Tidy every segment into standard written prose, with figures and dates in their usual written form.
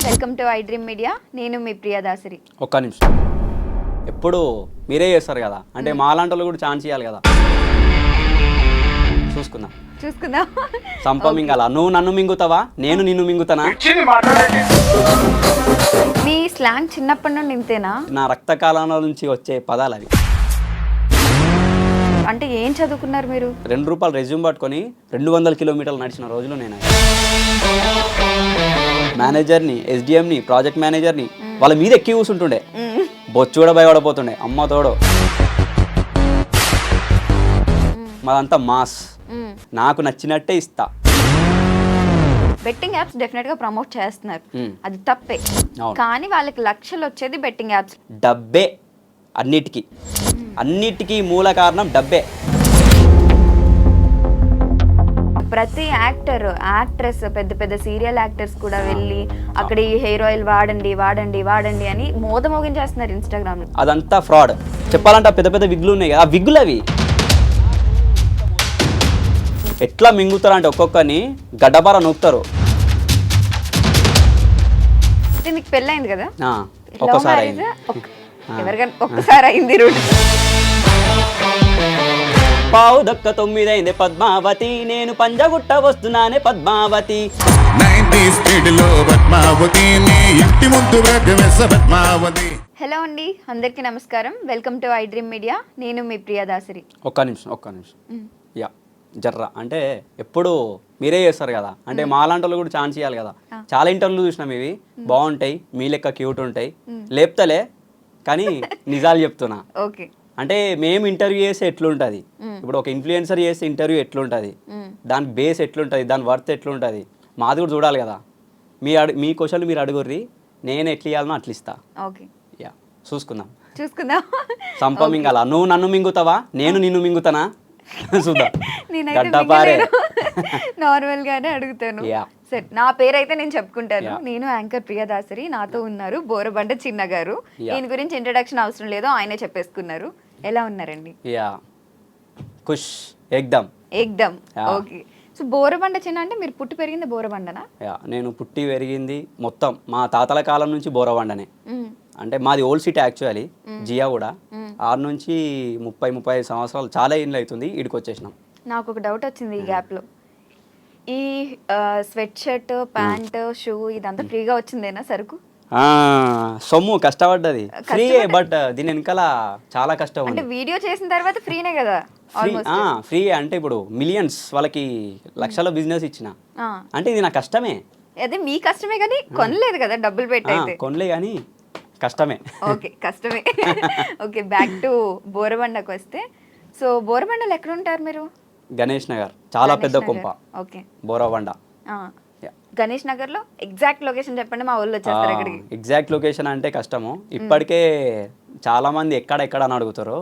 Welcome to I dream media. నేను మీ ప్రియదాసరి. ఒక్క నిమిషం. ఎప్పుడు మీరే చేస్తారు కదా, అంటే మాలాంటి వాళ్ళు కూడా ఛాన్స్ ఇవ్వాలి కదా. చూసుకుందాం. సంప మింగాల. నువ్వు నన్ను మింగుతావా, నేను నిన్ను మింగుతానా? మీ స్లాంగ్ చిన్నప్పటి నుండి ఇంతేనా? నా రక్త కాలంలో నుంచి వచ్చే పదాలు అవి. అంటే ఏం చదువుకున్నారు మీరు? ₹2 రెజ్యూమ్ పట్టుకొని 200 కిలోమీటర్లు నడిచిన రోజులు నేను. మేనేజర్ని, ఎస్డిఎంని, ప్రాజెక్ట్ మేనేజర్ని వాళ్ళ మీద ఎక్కి కూర్చుంటుండే. బొచ్చు కూడా భయపడపోతుండే. అమ్మ తోడు మాదంతా మాస్. నాకు నచ్చినట్టే ఇస్తా. బెట్టింగ్ యాప్స్ డెఫినెట్ గా ప్రమోట్ చేస్తున్నారు, అది తప్పే. కానీ వాళ్ళకి లక్షలు వచ్చేది బెట్టింగ్ యాప్స్. డబ్బే అన్నిటికీ మూల కారణం డబ్బే. ప్రతి యాక్టర్, యాక్ట్రెస్, పెద్ద పెద్ద సీరియల్ యాక్టర్స్ కూడా వెళ్ళి అక్కడ ఈ హెయిర్ ఆయిల్ వాడండి అని మోగించేస్తున్నారు ఇన్స్టాగ్రామ్ లో. అదంతా ఫ్రాడ్. చెప్పాలంటే పెద్ద పెద్ద విగ్గులు ఉన్నాయి కదా, ఆ విగ్గులు అవి ఎట్లా మింగుతారు అంటే ఒక్కొక్కరిని గడ్డపార నొక్కుతారు. మీకు పెళ్ళైంది కదా? ఒక్కసారి ఎవరికైనా ఒక్కసారి అయింది. పావు దక్క 9 అయింది పద్మావతి, నేను పంజగుట్ట వస్తున్నానే పద్మావతి. హలో అండి, అందరికీ నమస్కారం. Welcome to I dream media. నేను మీ ప్రియదాసరి. ఒక్క నిమిషం. యా జర్రా అంటే ఎప్పుడు మీరే చేస్తారు కదా, అంటే మాలాంటి వాళ్ళు కూడా ఛాన్స్ ఇవ్వాలి కదా. చాలా ఇంటర్వ్యూలు చూసినాం, ఇవి బాగుంటాయి, మీ లెక్క క్యూట్ ఉంటాయి. లేపుతలే కానీ నిజాలు చెప్తున్నా. ఓకే. అంటే మేము ఇంటర్వ్యూ చేస్తే ఎట్లుంటుంది, ఇప్పుడు ఒక ఇన్ఫ్లుయెన్సర్ చేస్తే ఇంటర్వ్యూ ఎట్లుంటుంది, దాని బేస్ ఎట్లుంటుంది, దాని వర్త్ ఎట్లుంటుంది, మాది కూడా చూడాలి కదా. మీ క్వశ్చన్లు మీరు అడుగుర్రి, నేను ఎట్లా ఇవ్వాలనో అట్లా ఇస్తా. ఓకే. యా చూసుకుందాం. సంప మింగాల. నువ్వు నన్ను మింగుతావా, నేను నిన్ను మింగుతానా? నార్మల్ గానే అడుగుతాను. సరే, నా పేరైతే నేను చెప్పుకుంటాను. నేను యాంకర్ ప్రియదాసరి. నాతో ఉన్నారు బోరబండ చిన్న గారు. దీని గురించి ఇంట్రడక్షన్ అవసరం లేదు, ఆయనే చెప్పేసుకున్నారు. ఎలా ఉన్నారండి? ఖుష్ ఏక్దమ్. ఓకే. సో బోరబండ చిన్న అంటే మీరు పుట్టి పెరిగింది బోరబండనా? నేను పుట్టి పెరిగింది మొత్తం మా తాతల కాలం నుంచి బోరబండనే. అంటే మాది ఓల్డ్ సిటీ యాక్చువల్లీ, జియా కూడా. 6 నుంచి 30-35 సంవత్సరాలు, చాలా ఏళ్ళు అవుతుంది ఇక్కడికి వచ్చేసినాం. నాకు ఒక డౌట్ వచ్చింది ఈ గ్యాప్ లో. ఈ స్వెట్ షర్ట్, ప్యాంట్, షూ ఇదంతా ఫ్రీగా వచ్చిందేనా సరుకు? సొమ్ము కష్టపడ్డది ఫ్రీ, బట్ దీని వెనకాల చాలా కష్టం. అంటే వీడియో చేసిన తర్వాత ఫ్రీనే కదా? ఫ్రీ అంటే ఇప్పుడు మిలియన్స్ వాళ్ళకి లక్షల బిజినెస్ ఇచ్చిన అంటే ఇది నా కష్టమే. అదే మీ కష్టమే కానీ కొనలేదు కదా, డబ్బులు పెట్టి కొనలే కానీ కష్టమే. ఓకే, కష్టమే. ఓకే, బ్యాక్ టు బోరబండకు వస్తే, సో బోరబండలో ఎక్కడ ఉంటారు మీరు? గణేష్ నగర్, చాలా పెద్ద కొంప. ఓకే, బోరబండ. గణేష్ నగర్ లో ఎగ్జాక్ట్ లొకేషన్ చెప్పండి, మా ఊళ్ళో వచ్చేస్తారు అక్కడికి. ఎగ్జాక్ట్ లొకేషన్ అంటే కష్టము, ఇప్పటికే చాలా మంది ఎక్కడ అని అడుగుతారు.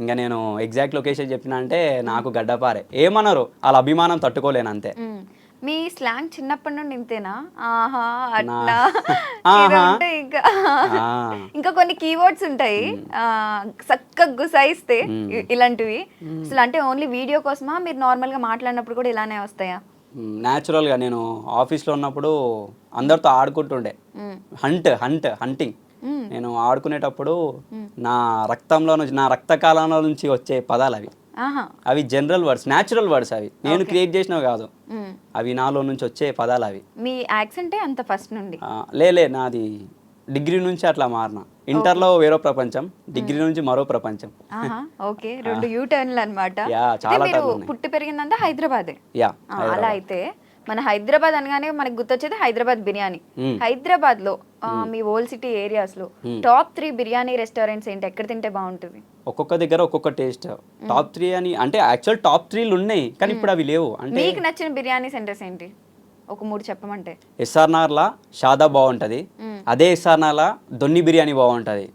ఇంకా నేను ఎగ్జాక్ట్ లొకేషన్ చెప్పిన అంటే నాకు గడ్డపారే, ఏమన్నారు వాళ్ళ అభిమానం తట్టుకోలేను అంతే. మీ స్లాంగ్ చిన్నప్పటి నుండి ఇంతేనా? ఆహా, అట్లా అంటే ఇంకా కొన్ని కీవర్డ్స్ ఉంటాయి చక్కగా గుసాయిస్తే ఇలాంటివి. అసలు అంటే ఓన్లీ వీడియో కోసమా, మీరు నార్మల్ గా మాట్లాడినప్పుడు కూడా ఇలానే వస్తాయా? న్యాచురల్గా నేను ఆఫీస్లో ఉన్నప్పుడు అందరితో ఆడుకుంటుండే. హంటింగ్. నేను ఆడుకునేటప్పుడు నా రక్తంలో నుంచి, నా రక్త కాలంలో నుంచి వచ్చే పదాలు అవి జనరల్ వర్డ్స్, న్యాచురల్ వర్డ్స్. అవి నేను క్రియేట్ చేసినవి కాదు, అవి నాలో నుంచి వచ్చే పదాలు అవి. మీ యాక్సెంటే అంత ఫస్ట్ నుండి? లే నాది డిగ్రీ నుంచి అట్లా మారిన. ఇంటర్లో వేరో ప్రపంచం, డిగ్రీ నుంచి మరో ప్రపంచం. ఓకే, 2 యూటర్న్లు అన్నమాట. పుట్టి పెరిగిందంతా హైదరాబాదే. అలా అయితే మన హైదరాబాద్ అనగానే మనకు గుర్తొచ్చేది హైదరాబాద్ బిర్యానీ. హైదరాబాద్ లో మీ ఓల్డ్ సిటీ ఏరియాస్ లో టాప్ 3 బిర్యానీ రెస్టారెంట్స్ ఏంటి? ఎక్కడ తింటే బాగుంటుంది? ఒక్కొక్క దగ్గర ఒక్కొక్క టేస్ట్. టాప్ 3 అని అంటే యాక్చువల్ టాప్ 3 ఉన్నాయి, కానీ ఇప్పుడు అవి లేవు. అంటే మీకు నచ్చిన బిర్యానీ సెంటర్స్ ఏంటి? ఒక 3 చెప్పమంటే. ఎస్ఆర్ నగర్లా షాదా బాగుంటది, అదే ఎస్ఆర్ నగర్లా దొన్ని బిర్యానీ బాగుంటది.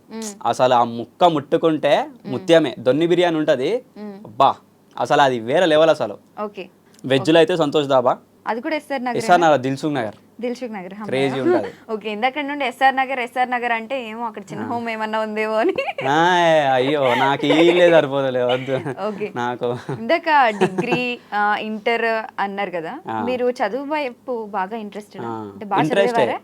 అసలు ఆ ముక్క ముట్టుకుంటే ముత్యమే. దొన్ని బిర్యానీ ఉంటది, అబ్బా అసలు అది వేరే లెవెల్ అసలు. ఓకే. వెజ్ లో అయితే సంతోష్ దాబా, అది కూడా ఎస్ఆర్ నగర్ దిల్సుఖ్ నగర్. దిల్సుఖ్ నగర్ క్రేజీ ఉంటుంది. ఓకే, ఇందాక నుండి ఎస్ఆర్ నగర్ అంటే ఏమో అక్కడ చిన్న హోమ్ ఏమన్నా ఉందేమో అని. అయ్యో నాకు ఇల్లే సరిపోదలే వద్దు ఓకే, నాకు. ఇందాక డిగ్రీ ఇంటర్ అన్నారు కదా, మీరు చదువు వైపు బాగా ఇంట్రెస్ట్ అంటే బాగా చదివేవారా?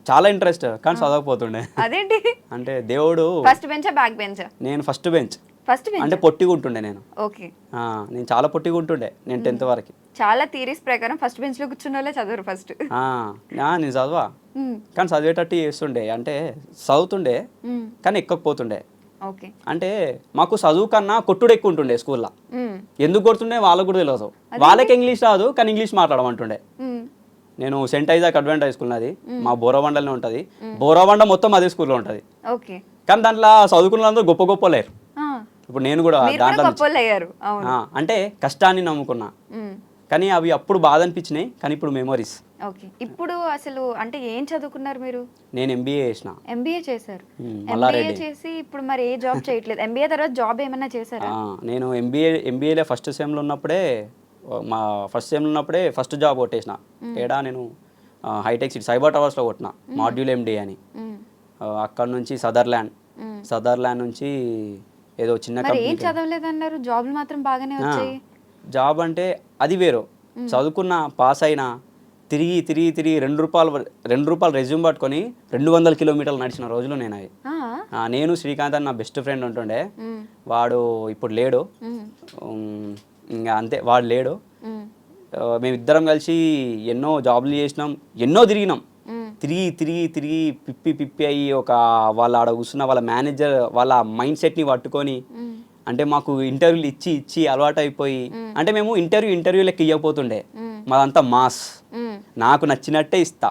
చాలా ఇంట్రెస్ట్, కానీ చదవకపోతుండే. అదేంటి అంటే దేవుడు. ఫస్ట్ బెంచా బ్యాక్ బెంచా? నేను ఫస్ట్ బెంచ్. ఫస్ట్ బెంచ్ అంటే పొట్టిగా ఉంటుండే నేను. ఓకే, నేను చాలా పొట్టిగా ఉంటుండే నేను 10th వరకు. చాలా థీరీస్ ప్రకారం ఫస్ట్ బెంచ్ లో కూర్చున్న వాళ్ళే చదవరు ఫస్ట్. నేను చదవా, కానీ చదివేటట్టు చేస్తుండే, అంటే చదువుతుండే కానీ ఎక్కకపోతుండే. ఓకే, అంటే మాకు చదువు కన్నా కొట్టుడు ఎక్కువ ఉంటుండే స్కూల్లో. ఎందుకు కొడుతుండే వాళ్ళకు కూడా తెలియదు. వాళ్ళకి ఇంగ్లీష్ రాదు కానీ ఇంగ్లీష్ మాట్లాడమంటుండే. నేను saint Isaac advent high school నాది, మా బోరబండలోనే ఉంటుంది. బోరబండ మొత్తం అదే స్కూల్లో ఉంటుంది. ఓకే, కానీ దాంట్లో చదువుకున్న గొప్ప గొప్ప లేరు. ఇప్పుడు నేను కూడా దాంట్లో అంటే కష్టాన్ని నమ్ముకున్నా, కానీ అవి అప్పుడు బాధ అనిపించినాయి, కానీ ఇప్పుడు మెమరీస్. ఓకే, ఇప్పుడు అసలు అంటే ఏం చదువుకున్నారు మీరు? నేను ఎంబీఏ చేసిన. ఎంబీఏ చేశారు. ఎంబీఏ చేసి ఇప్పుడు మరి ఏ జాబ్ చేయట్లేదు. ఎంబీఏ తర్వాత జాబ్ ఏమైనా చేశారా? నేను ఎంబీఏలో ఫస్ట్ సెమ్లో ఉన్నప్పుడే ఫస్ట్ జాబ్ కొట్టేసిన. ఏడా నేను హైటెక్ సిటీ సైబర్ టవర్స్లో కొట్టిన, మాడ్యూల్ ఎండి అని. అక్కడ నుంచి సదర్లాండ్ నుంచి ఏదో చిన్న కంపెనీ. ఏం చదవలేదన్నారు, జాబ్లు మాత్రం బాగానే వచ్చాయి. జాబ్ అంటే అది వేరు. చదువుకున్న పాస్ అయినా తిరిగి 2 రూపాయలు రెజ్యూమ్ పట్టుకొని 200 కిలోమీటర్లు నడిచిన రోజులు నేను అవి. నేను శ్రీకాంత్ అని నా బెస్ట్ ఫ్రెండ్ ఉంటుండే, వాడు ఇప్పుడు లేడు. ఇంకా అంతే, వాడు లేడు. మేమిద్దరం కలిసి ఎన్నో జాబ్లు చేసినాం, ఎన్నో తిరిగినాం. తిరిగి పిప్పి అయ్యి వాళ్ళ ఆడ కూర్చున్న వాళ్ళ మేనేజర్ వాళ్ళ మైండ్ సెట్ని పట్టుకొని, అంటే మాకు ఇంటర్వ్యూలు ఇచ్చి అలవాటు అయిపోయి, అంటే మేము ఇంటర్వ్యూ లెక్క ఇవ్వకపోతుండే, మాదంతా మాస్, నాకు నచ్చినట్టే ఇస్తా,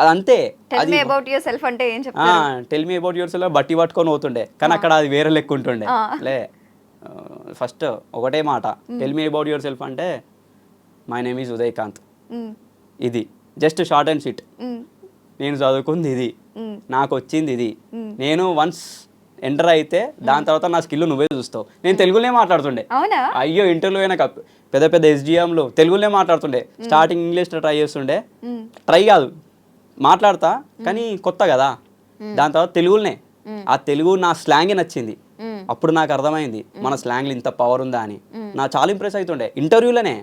అదంతే. Tell me about your self అంటే ఏం చెప్తారు? Tell me about your self బట్టి పట్టుకొని పోతుండే, కానీ అక్కడ అది వేరే లెక్క ఉంటుండే. లే, ఫస్ట్ ఒకటే మాట, tell me about your self అంటే మై నేమ్ ఈజ్ ఉదయకాంత్, ఇది జస్ట్ షార్ట్ అండ్ స్వీట్. నేను చదువుకుంది ఇది, నాకు వచ్చింది ఇది. నేను వన్స్ ఎంటర్ అయితే దాని తర్వాత నా స్కిల్ నువ్వే చూస్తావు. నేను తెలుగులోనే మాట్లాడుతుండే. అయ్యో, ఇంటర్వ్యూ అయినా పెద్ద ఎస్డిఎంలో తెలుగులోనే మాట్లాడుతుండే. స్టార్టింగ్ ఇంగ్లీష్ ట్రై చేస్తుండే, ట్రై కాదు మాట్లాడతా, కానీ కొత్త కదా. దాని తర్వాత తెలుగులోనే, ఆ తెలుగు నా స్లాంగే నచ్చింది. అప్పుడు నాకు అర్థమైంది మన స్లాంగ్లో ఇంత పవర్ ఉందా అని. నాకు చాలా ఇంప్రెస్ అవుతుండే ఇంటర్వ్యూలోనే.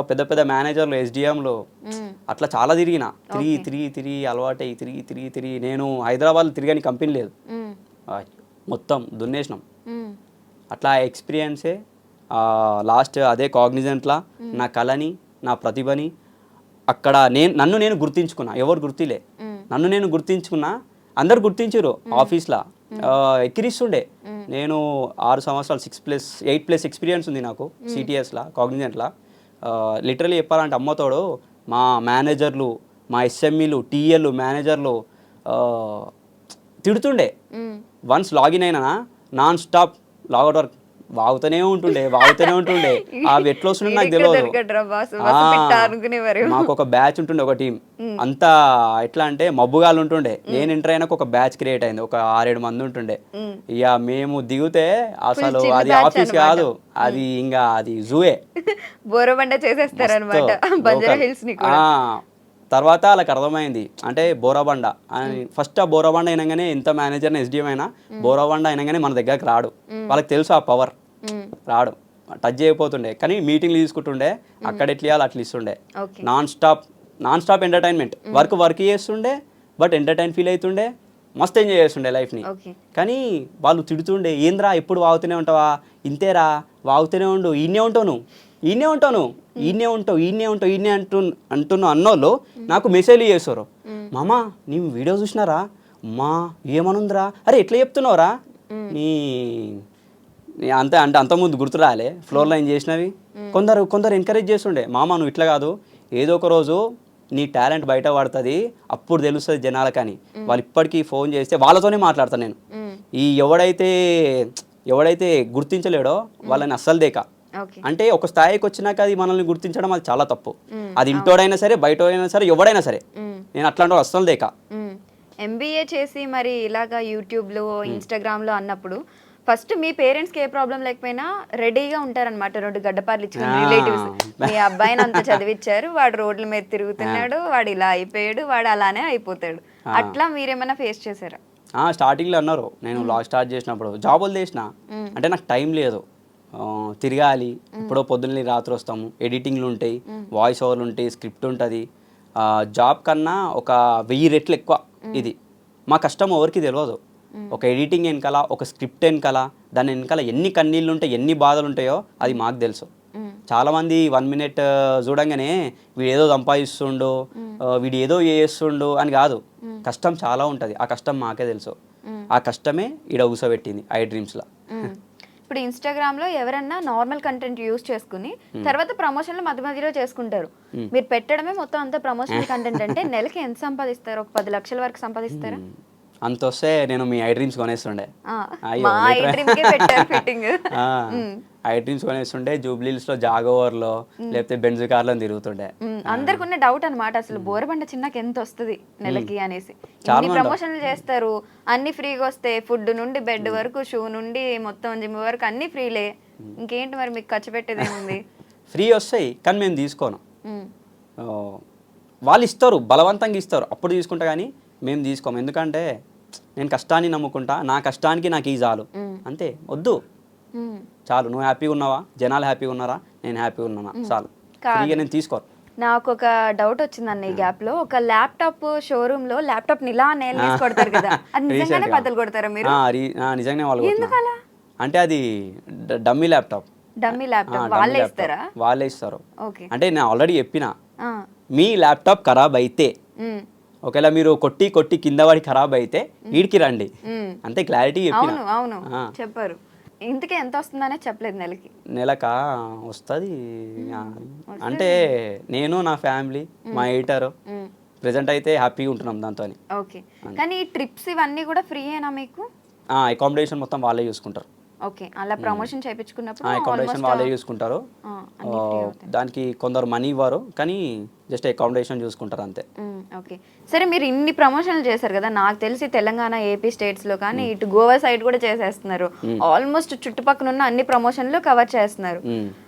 పెద్ద మేనేజర్లు ఎస్డిఎంలో అట్లా చాలా తిరిగి అలవాటై తిరిగి నేను హైదరాబాద్లో తిరిగాని కంపెనీ లేదు, మొత్తం దున్నేసినాం. అట్లా ఎక్స్పీరియన్సే లాస్ట్ అదే కాగ్నిజెంట్లా నా కళని, నా ప్రతిభని అక్కడ నన్ను నేను గుర్తించుకున్నా. ఎవరు గుర్తిలే, నన్ను నేను గుర్తించుకున్నా. అందరు గుర్తించారు ఆఫీస్లో, ఎక్కిరిస్తుండే. నేను 6 సంవత్సరాలు 8+ ఎక్స్పీరియన్స్ ఉంది నాకు సిటిఎస్లో, కాగ్నిజెంట్లో. లిటరలీ చెప్పాలంటే అమ్మతోడు మా మేనేజర్లు, మా ఎస్ఎంఈలు, టీఎల్లు, మేనేజర్లు తిడుతుండే. వన్స్ లాగిన్ అయినా నాన్ స్టాప్ లాగౌట్ వర్క్ వాగుతూనే ఉంటుండే. అవి ఎట్లా వస్తుండే నాకు తెలియదు. మాకు ఒక బ్యాచ్ ఉంటుండే, ఒక టీం అంతా. ఎట్లా అంటే మబ్బుగాలు ఉంటుండే. నేను ఎంటర్ అయినాక ఒక బ్యాచ్ క్రియేట్ అయింది, ఒక 6-7 మంది ఉంటుండే. ఇక మేము దిగితే అసలు అది ఆఫీస్ కాదు, అది ఇంకా అది జూయే. బోరబండ చేసేస్తారన్నమాట బంజారా హిల్స్ ని. తర్వాత వాళ్ళకి అర్థమైంది అంటే బోరబండ అని. ఫస్ట్ ఆ బోరబండ అయినాగానే ఎంత మేనేజర్ని ఎస్డిఎం అయినా బోరబండ అయినాగానే మన దగ్గరకు రాడు. వాళ్ళకి తెలుసు ఆ పవర్, రాడు, టచ్ చేయకపోతుండే. కానీ మీటింగ్లు తీసుకుంటుండే, అక్కడ ఎట్లా ఇవ్వాలి అట్లా ఇస్తుండే. Non stop entertainment. వర్క్ చేస్తుండే, బట్ ఎంటర్టైన్ ఫీల్ అవుతుండే, మస్తు ఎంజాయ్ చేస్తుండే లైఫ్ని. కానీ వాళ్ళు తిడుతుండే, ఏంద్రా ఎప్పుడు వాగుతూనే ఉంటావా, ఇంతేరా వాగుతూనే ఉండు, ఈయనే ఉంటావు అంటున్నావు అన్నోళ్ళు నాకు మెసేజ్లు చేస్తారు. మామా నీ వీడియో చూసినారా, మా ఏమనుందిరా, అరే ఎట్లా చెప్తున్నావురా, నీ అంతే అంటే అంతకుముందు గుర్తు రాలే ఫ్లోర్ లైన్ చేసినవి. కొందరు ఎంకరేజ్ చేస్తుండే, మామ నువ్వు ఇట్లా కాదు, ఏదో ఒక రోజు నీ టాలెంట్ బయట పడుతుంది, అప్పుడు తెలుస్తుంది జనాలకని. వాళ్ళు ఇప్పటికీ ఫోన్ చేస్తే వాళ్ళతోనే మాట్లాడతాను నేను. ఈ ఎవడైతే గుర్తించలేడో వాళ్ళని అస్సలు దేక. అంటే ఒక స్థాయికి వచ్చినాక అది మనల్ని గుర్తించడం అది చాలా తప్పు. అది ఇంటోడైనా సరే, బయటైనా సరే, ఎవడైనా సరే. నేను అట్లాంటి వాళ్ళు అస్సలు దేక. ఎంబీఏ చేసి మరి ఇలాగా యూట్యూబ్లో, ఇన్స్టాగ్రామ్లో అన్నప్పుడు ఫస్ట్ మీ పేరెంట్స్ కి ఏ ప్రాబ్లం లేకపోయినా రెడీగా ఉంటారన్నమాట, 2 గడ్డపార్లు ఇచ్చుకుని రిలేటివ్స్. మీ అబ్బాయిని అంత చదివించారు, వాడు రోడ్ల మీద తిరుగుతున్నాడు, వాడు ఇలా అయిపోయాడు, వాడు అలానే అయిపోతాడు. అట్లా మీరేమైనా ఫేస్ చేశారా? స్టార్టింగ్లో అన్నారు, నేను వ్లాగ్ స్టార్ట్ చేసినప్పుడు జాబులు చేసిన అంటే నాకు టైం లేదు, తిరగాలి, ఎప్పుడో పొద్దున్న రాత్రి వస్తాము, ఎడిటింగ్లు ఉంటాయి, వాయిస్ ఓవర్లు ఉంటాయి, స్క్రిప్ట్ ఉంటుంది. జాబ్ కన్నా ఒక 1000 రెట్లు ఎక్కువ ఇది. మా కష్టం ఎవరికి తెలియదు. ఒక ఎడిటింగ్ వెనకాల, ఒక స్క్రిప్ట్ వెనకాల, దాని వెనకాల ఎన్ని కన్నీళ్ళు ఉంటాయి, ఎన్ని బాధలు ఉంటాయో అది మాకు తెలుసు. చాలామంది 1 మినిట్ చూడంగానే వీడు ఏదో సంపాదిస్తుండు, వీడు ఏదో చేస్తుండు అని కాదు. కష్టం చాలా ఉంటుంది, ఆ కష్టం మాకే తెలుసు. ఆ కష్టమే ఈడ ఊసబెట్టింది ఐ డ్రీమ్స్లో. ఇప్పుడు ఇన్స్టాగ్రామ్ లో ఎవరన్నా నార్మల్ కంటెంట్ యూస్ చేసుకుని తర్వాత ప్రమోషన్లు మధ్య మధ్యలో చేసుకుంటారు. మీరు పెట్టడమే మొత్తం అంతా ప్రమోషనల్ కంటెంట్ అంటే నెలకి ఎంత సంపాదిస్తారు? ఒక 10 లక్షల వరకు సంపాదిస్తారా? అంత వస్తే నేను మీ ఐ డ్రీమ్స్ కొనేస్తుండే. ఐ డ్రీమ్స్ కొనేస్తుండే, జూబ్లీస్లో జాగోవర్లో లేకపోతే బెంజ్ కార్లో తిరుగుతుండే. అందరికి ఉన్న డౌట్ అనమాట, అసలు బోరబండ చిన్నకి ఎంత వస్తుంది నెలకి అనేసి. ఇన్ని ప్రమోషన్లు చేస్తారు, అన్ని ఫ్రీగా వస్తాయి, ఫుడ్ నుండి బెడ్ వరకు, షూ నుండి మొత్తం జిమ్ వరకు అన్ని ఫ్రీలే, ఇంకేంటి మరి మీకు ఖర్చు పెట్టేది ఏముంది? ఫ్రీ వస్తాయి కానీ మేము తీసుకోను. వాళ్ళు ఇస్తారు, బలవంతంగా ఇస్తారు, అప్పుడు తీసుకుంటా కానీ మేము తీసుకోము. ఎందుకంటే నేను కష్టాన్ని నమ్ముకుంటా, నా కష్టానికి నాకు ఈ చాలు, అంతే. వద్దు, చాలు. నువ్వు హ్యాపీగా ఉన్నావా, జనాలు హ్యాపీగా ఉన్నారా, నేను హ్యాపీగా ఉన్నానా, చాలు. ఫ్రీగా నేను తీసుకోను. నాకు ఒక డౌట్ వచ్చిందన్న ఈ గ్యాప్ లో, ఒక ల్యాప్టాప్ షోరూమ్ లో ల్యాప్టాప్ నిలా నేల్ తీసి కొడతారు కదా, అది నిజంగానే బద్దలు కొడతారా మీరు? నిజంగానే వాళ్ళు కొడతారు. అంటే అది డమ్మీ ల్యాప్టాప్. డమ్మీ ల్యాప్టాప్ వాళ్ళే ఇస్తారా? వాళ్ళే ఇస్తారు. అంటే నేను ఆల్రెడీ చెప్పిన, మీ ల్యాప్టాప్ ఖరాబ్ అయితే, ఒకవేళ మీరు కొట్టి కింద పడి ఖరాబ్ అయితే వీడికి రండి, అంతే. క్లారిటీ చెప్పిన. అవును చెప్పారు. ఇంతకీ ఎంత వస్తుందనే చెప్పలేదు నెలకి? నెలకా వస్తుంది అంటే నేను, నా ఫ్యామిలీ, మా ఎడిటర్ ప్రెజెంట్ అయితే హ్యాపీగా ఉంటున్నాం దాంతో. ఓకే, కానీ ఈ ట్రిప్స్ ఇవన్నీ కూడా ఫ్రీయేనా మీకు? అకామిడేషన్ మొత్తం వాళ్ళే చూసుకుంటారు. ఓకే, అలా ప్రమోషన్ చేయించుకున్నప్పుడు అకామిడేషన్ వాళ్ళే చూసుకుంటారు. దానికి కొందరు మనీ ఇవ్వరు, కానీ జస్ట్ అకామిడేషన్ చూసుకుంటారు అంతే. ఓకే, సరే. మీరు ఇన్ని ప్రమోషన్లు చేశారు కదా, నాకు తెలిసి తెలంగాణ, ఏపీ స్టేట్స్ లో కానీ ఇటు గోవా సైడ్ కూడా చేసేస్తున్నారు. ఆల్మోస్ట్ చుట్టుపక్కల ఉన్న అన్ని ప్రమోషన్లు కవర్ చేస్తున్నారు.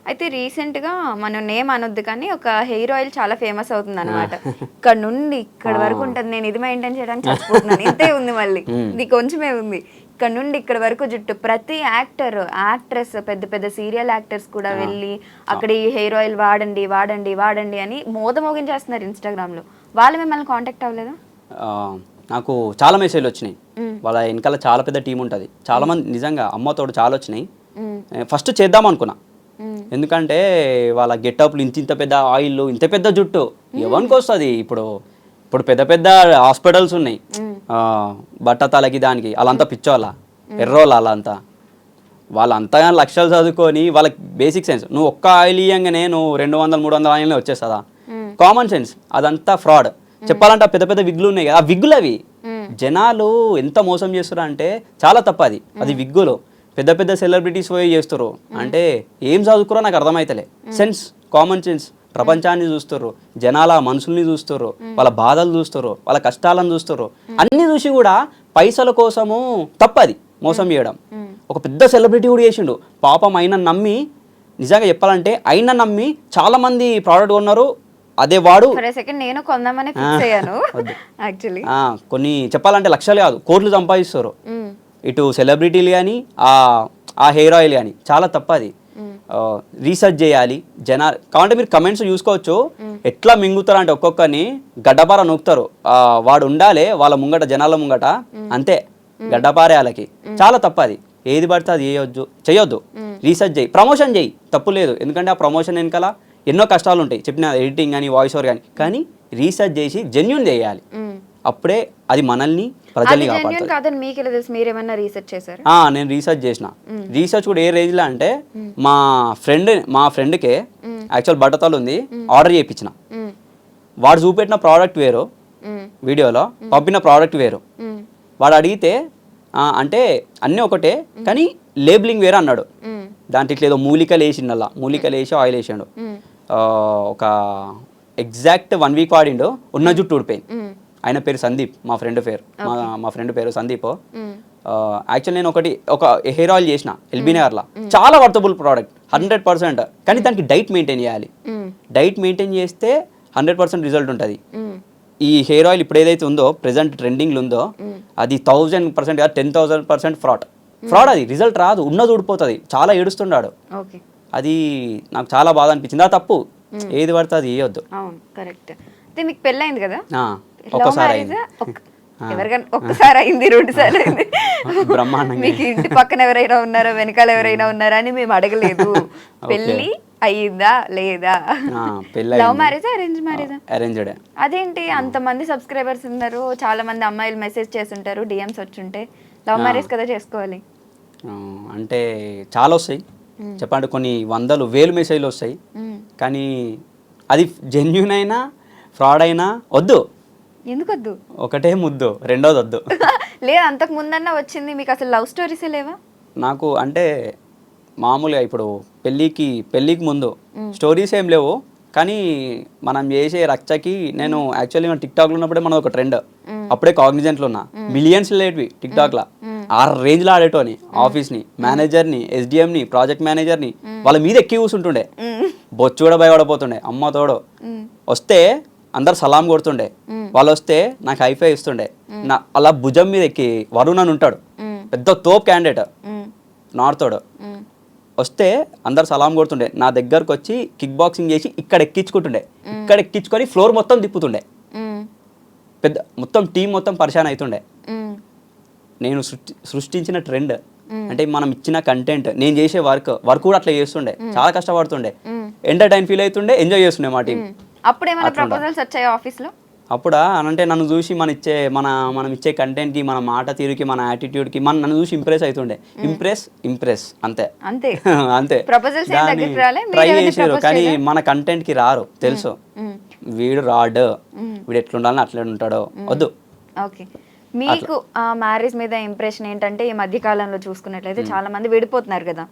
అయితే రీసెంట్ గా మనం నేమ్ అనొద్దు కానీ ఒక హెయిర్ ఆయిల్ చాలా ఫేమస్ అవుతుంది అనమాట. ఇక్కడ నుండి ఇక్కడ వరకు ఉంటుంది. నేను ఇది మెయింటైన్ చేయడానికి చచ్చిపోతున్నాను, ఇంతే ఉంది, మళ్ళీ ఇది కొంచెమే ఉంది. ఇక్కడ నుండి ఇక్కడ వరకు జుట్టు. ప్రతి యాక్టర్, యాక్ట్రెస్, పెద్ద పెద్ద సీరియల్ యాక్టర్స్ కూడా వెళ్ళి అక్కడ ఈ హెయిర్ ఆయిల్ వాడండి వాడండి వాడండి అని మోగించేస్తున్నారు ఇన్స్టాగ్రామ్ లో. వాళ్ళు మిమ్మల్ని కాంటాక్ట్ అవ్వలేదా? నాకు చాలా మెసేజ్లు వచ్చినాయి. వాళ్ళ వెనకాల చాలా పెద్ద టీం ఉంటుంది, చాలా మంది. నిజంగా అమ్మతోడు చాలా వచ్చినాయి. ఫస్ట్ చేద్దాం అనుకున్నా, ఎందుకంటే వాళ్ళ గెటప్లు, ఇంత పెద్ద ఆయిల్, ఇంత పెద్ద జుట్టు ఎవరికి వస్తుంది? ఇప్పుడు పెద్ద పెద్ద హాస్పిటల్స్ ఉన్నాయి, బట్టతలకి దానికి, వాళ్ళంతా పిచ్చోళ్ళ, ఎర్రోళ్ళ, వాళ్ళంతా లక్షలు చదువుకొని వాళ్ళకి బేసిక్ సెన్స్. నువ్వు ఒక్క ఆయిల్ ఇయ్యంగానే నువ్వు 200-300 ఆయిల్నే వచ్చేస్తుందా? Common sense. అదంతా ఫ్రాడ్. చెప్పాలంటే పెద్ద పెద్ద విగ్గులు ఉన్నాయి కదా, ఆ విగ్గులు అవి. జనాలు ఎంత మోసం చేస్తారు అంటే చాలా తప్పు. అది విగ్గులు. పెద్ద పెద్ద సెలబ్రిటీస్ పోయి చేస్తారు అంటే ఏం చదువుకురో నాకు అర్థమవుతలే. Sense, common sense. ప్రపంచాన్ని చూస్తారు, జనాల మనుషుల్ని చూస్తారు, వాళ్ళ బాధలు చూస్తారు, వాళ్ళ కష్టాలను చూస్తారు. అన్ని చూసి కూడా పైసల కోసము తప్పది మోసం చేయడం. ఒక పెద్ద సెలబ్రిటీ కూడా చేసిండు పాపం. అయినా నమ్మి, నిజంగా చెప్పాలంటే అయినా నమ్మి చాలా మంది ప్రోడక్ట్ కొన్నారు. అదే వాడు నేను కొందామని ఫిక్స్ అయ్యాను యాక్చువల్లీ. కొన్ని చెప్పాలంటే లక్షలు కాదు, కోట్లు సంపాదిస్తారు ఇటు సెలబ్రిటీలు కానీ ఆ హెయిర్ ఆయిల్ కానీ. చాలా తప్పది. రీసెర్చ్ చేయాలి. కాబట్టి మీరు కమెంట్స్ చూసుకోవచ్చు, ఎట్లా మింగుతారు అంటే ఒక్కొక్కరిని గడ్డపార నొక్కుతారు. వాడు ఉండాలి వాళ్ళ ముంగట, జనాల ముంగట, అంతే. గడ్డపారే వాళ్ళకి. చాలా తప్పది. ఏది పడితే అది చేయొద్దు. రీసెర్చ్ చేయి, ప్రమోషన్ చేయి, తప్పు లేదు. ఎందుకంటే ఆ ప్రమోషన్ వెనకాల ఎన్నో కష్టాలు ఉంటాయి, చెప్పిన ఎడిటింగ్ కానీ, వాయిస్ ఓవర్ కానీ. కానీ రీసెర్చ్ చేసి జెన్యూన్ చేయాలి, అప్పుడే అది మనల్ని, ప్రజల్ని కాపాడుతుంది. నేను రీసెర్చ్ చేసిన. రీసెర్చ్ కూడా ఏ రేంజ్లో అంటే, మా ఫ్రెండ్కే యాక్చువల్ బట్టతలు ఉంది, ఆర్డర్ చేయించిన. వాడు చూపెట్టిన ప్రోడక్ట్ వేరు, వీడియోలో పంపిన ప్రోడక్ట్ వేరు. వాడు అడిగితే అంటే అన్నీ ఒకటే కానీ లేబులింగ్ వేరే అన్నాడు. దాంట్లో ఇట్లా ఏదో మూలికలు వేసిండు, మూలికలు వేసి ఆయిల్ వేసాడు. ఒక ఎగ్జాక్ట్ 1 వీక్ వాడిండు, ఉన్న జుట్టు ఊడిపోయింది. ఆయన పేరు సందీప్, మా ఫ్రెండ్ పేరు సందీప్. యాక్చువల్ నేను ఒక హెయిర్ ఆయిల్ చేసిన ఎల్బీ నగర్లో, చాలా వర్తబుల్ ప్రోడక్ట్ 100%. కానీ దానికి డైట్ మెయింటైన్ చేయాలి. డైట్ మెయింటైన్ చేస్తే 100% రిజల్ట్ ఉంటుంది. ఈ హెయిర్ ఆయిల్ ఇప్పుడు ఏదైతే ఉందో ప్రెసెంట్ ట్రెండింగ్లో ఉందో అది 1000% కాదు 10,000% ఫ్రాడ్. అది రిజల్ట్ రాదు, ఉన్నది ఊడిపోతుంది. చాలా ఏడుస్తున్నాడు. అది నాకు చాలా బాధ అనిపించింది. ఆ తప్పు ఏది పడితే అది వేయొద్దు. కరెక్ట్. మీకు పెళ్ళైంది కదా, ఒక్కసారి అయింది. ఎవరికైనా ఒక్కసారి అయింది, 2 సార్లు అయింది. బ్రహ్మాండంగా. మీకు ఇంటి పక్కన ఎవరైనా ఉన్నారా, వెనకాల ఎవరైనా ఉన్నారా అని మేము అడగలేదు. పెళ్ళి అయ్యిందా లేదా? లవ్ మ్యారేజా అరేంజ్ మ్యారేజా? అరేంజ్డ్. అదేంటి అంతమంది సబ్స్క్రైబర్స్ ఉన్నారు, చాలా మంది అమ్మాయిలు మెసేజ్ చేస్తుంటారు, డిఎమ్స్ వచ్చుంటే లవ్ మ్యారేజ్ కదా చేసుకోవాలి అంటే చాలా వస్తాయి చెప్పండి, కొన్ని 100,000 మెసేజ్లు వస్తాయి. కానీ అది జెన్యున్ అయినా ఫ్రాడ్ అయినా వద్దు. ఎందుకు వద్దు? ఒకటే ముద్దు, రెండోది వద్దు. లేదు, అంతకు ముందన్నా వచ్చింది మీకు. అసలు లవ్ స్టోరీసే లేవా? నాకు అంటే మామూలుగా ఇప్పుడు పెళ్ళికి ముందు స్టోరీస్ ఏం లేవు. కానీ మనం చేసే రచ్చకి నేను యాక్చువల్లీ మన టిక్టాక్లో ఉన్నప్పుడే మనం ఒక ట్రెండ్, అప్పుడే కాగ్నిజెంట్లో ఉన్నా, మిలియన్స్ లేటివి టిక్టాక్లో. ఆ రేంజ్లో ఆడేటోని ఆఫీస్ని, మేనేజర్ని, ఎస్డిఎంని, ప్రాజెక్ట్ మేనేజర్ని వాళ్ళ మీద ఎక్కి కూర్చుంటుండే. బొచ్చు కూడా భయపడిపోతుండే. అమ్మ తోడు వస్తే అందరు సలాం కొడుతుండే, వాళ్ళు వస్తే నాకు హైఫై ఇస్తుండే. అలా భుజం మీద ఎక్కి వరుణ్ అని ఉంటాడు, పెద్ద తోప్ క్యాండిడేట్ నార్తోడు, వస్తే అందరు సలాం కొడుతుండే. నా దగ్గరకు వచ్చి కిక్ బాక్సింగ్ చేసి ఇక్కడ ఎక్కించుకుంటుండే. ఇక్కడ ఎక్కించుకొని ఫ్లోర్ మొత్తం తిప్పుతుండే. పెద్ద మొత్తం టీం మొత్తం పరిశాన్ అవుతుండే. నేను సృష్టించిన ట్రెండ్ అంటే మనం ఇచ్చిన కంటెంట్, నేను చేసే వర్క్ కూడా అట్లా చేస్తుండే. చాలా కష్టపడుతుండే, ఎంటర్టైన్ ఫీల్ అవుతుండే, ఎంజాయ్ చేస్తుండే మా టీం. అప్పుడు ఏమైనా ప్రపోజల్స్ వచ్చాయా ఆఫీస్లో? అప్పుడా అంటే నన్ను చూసి మనం ఇచ్చే కంటెంట్కి, మన మాట తీరుకి, మన యాటిట్యూడ్కి నన్ను చూసి ఇంప్రెస్ అవుతుండే. ఇంప్రెస్ అంతే అంతే. ట్రై చేసారు కానీ మన కంటెంట్కి రారు. తెలుసు వీడు రాడ్, వీడు ఎట్లుండాలని అట్లా ఉంటాడో వద్దు. ఓకే. మీకు మ్యారేజ్ మీద ఇంప్రెషన్ ఏంటంటే ఈ మధ్య కాలంలో చూసుకున్నట్లయితే చాలా మంది విడిపోతున్నారు కదా,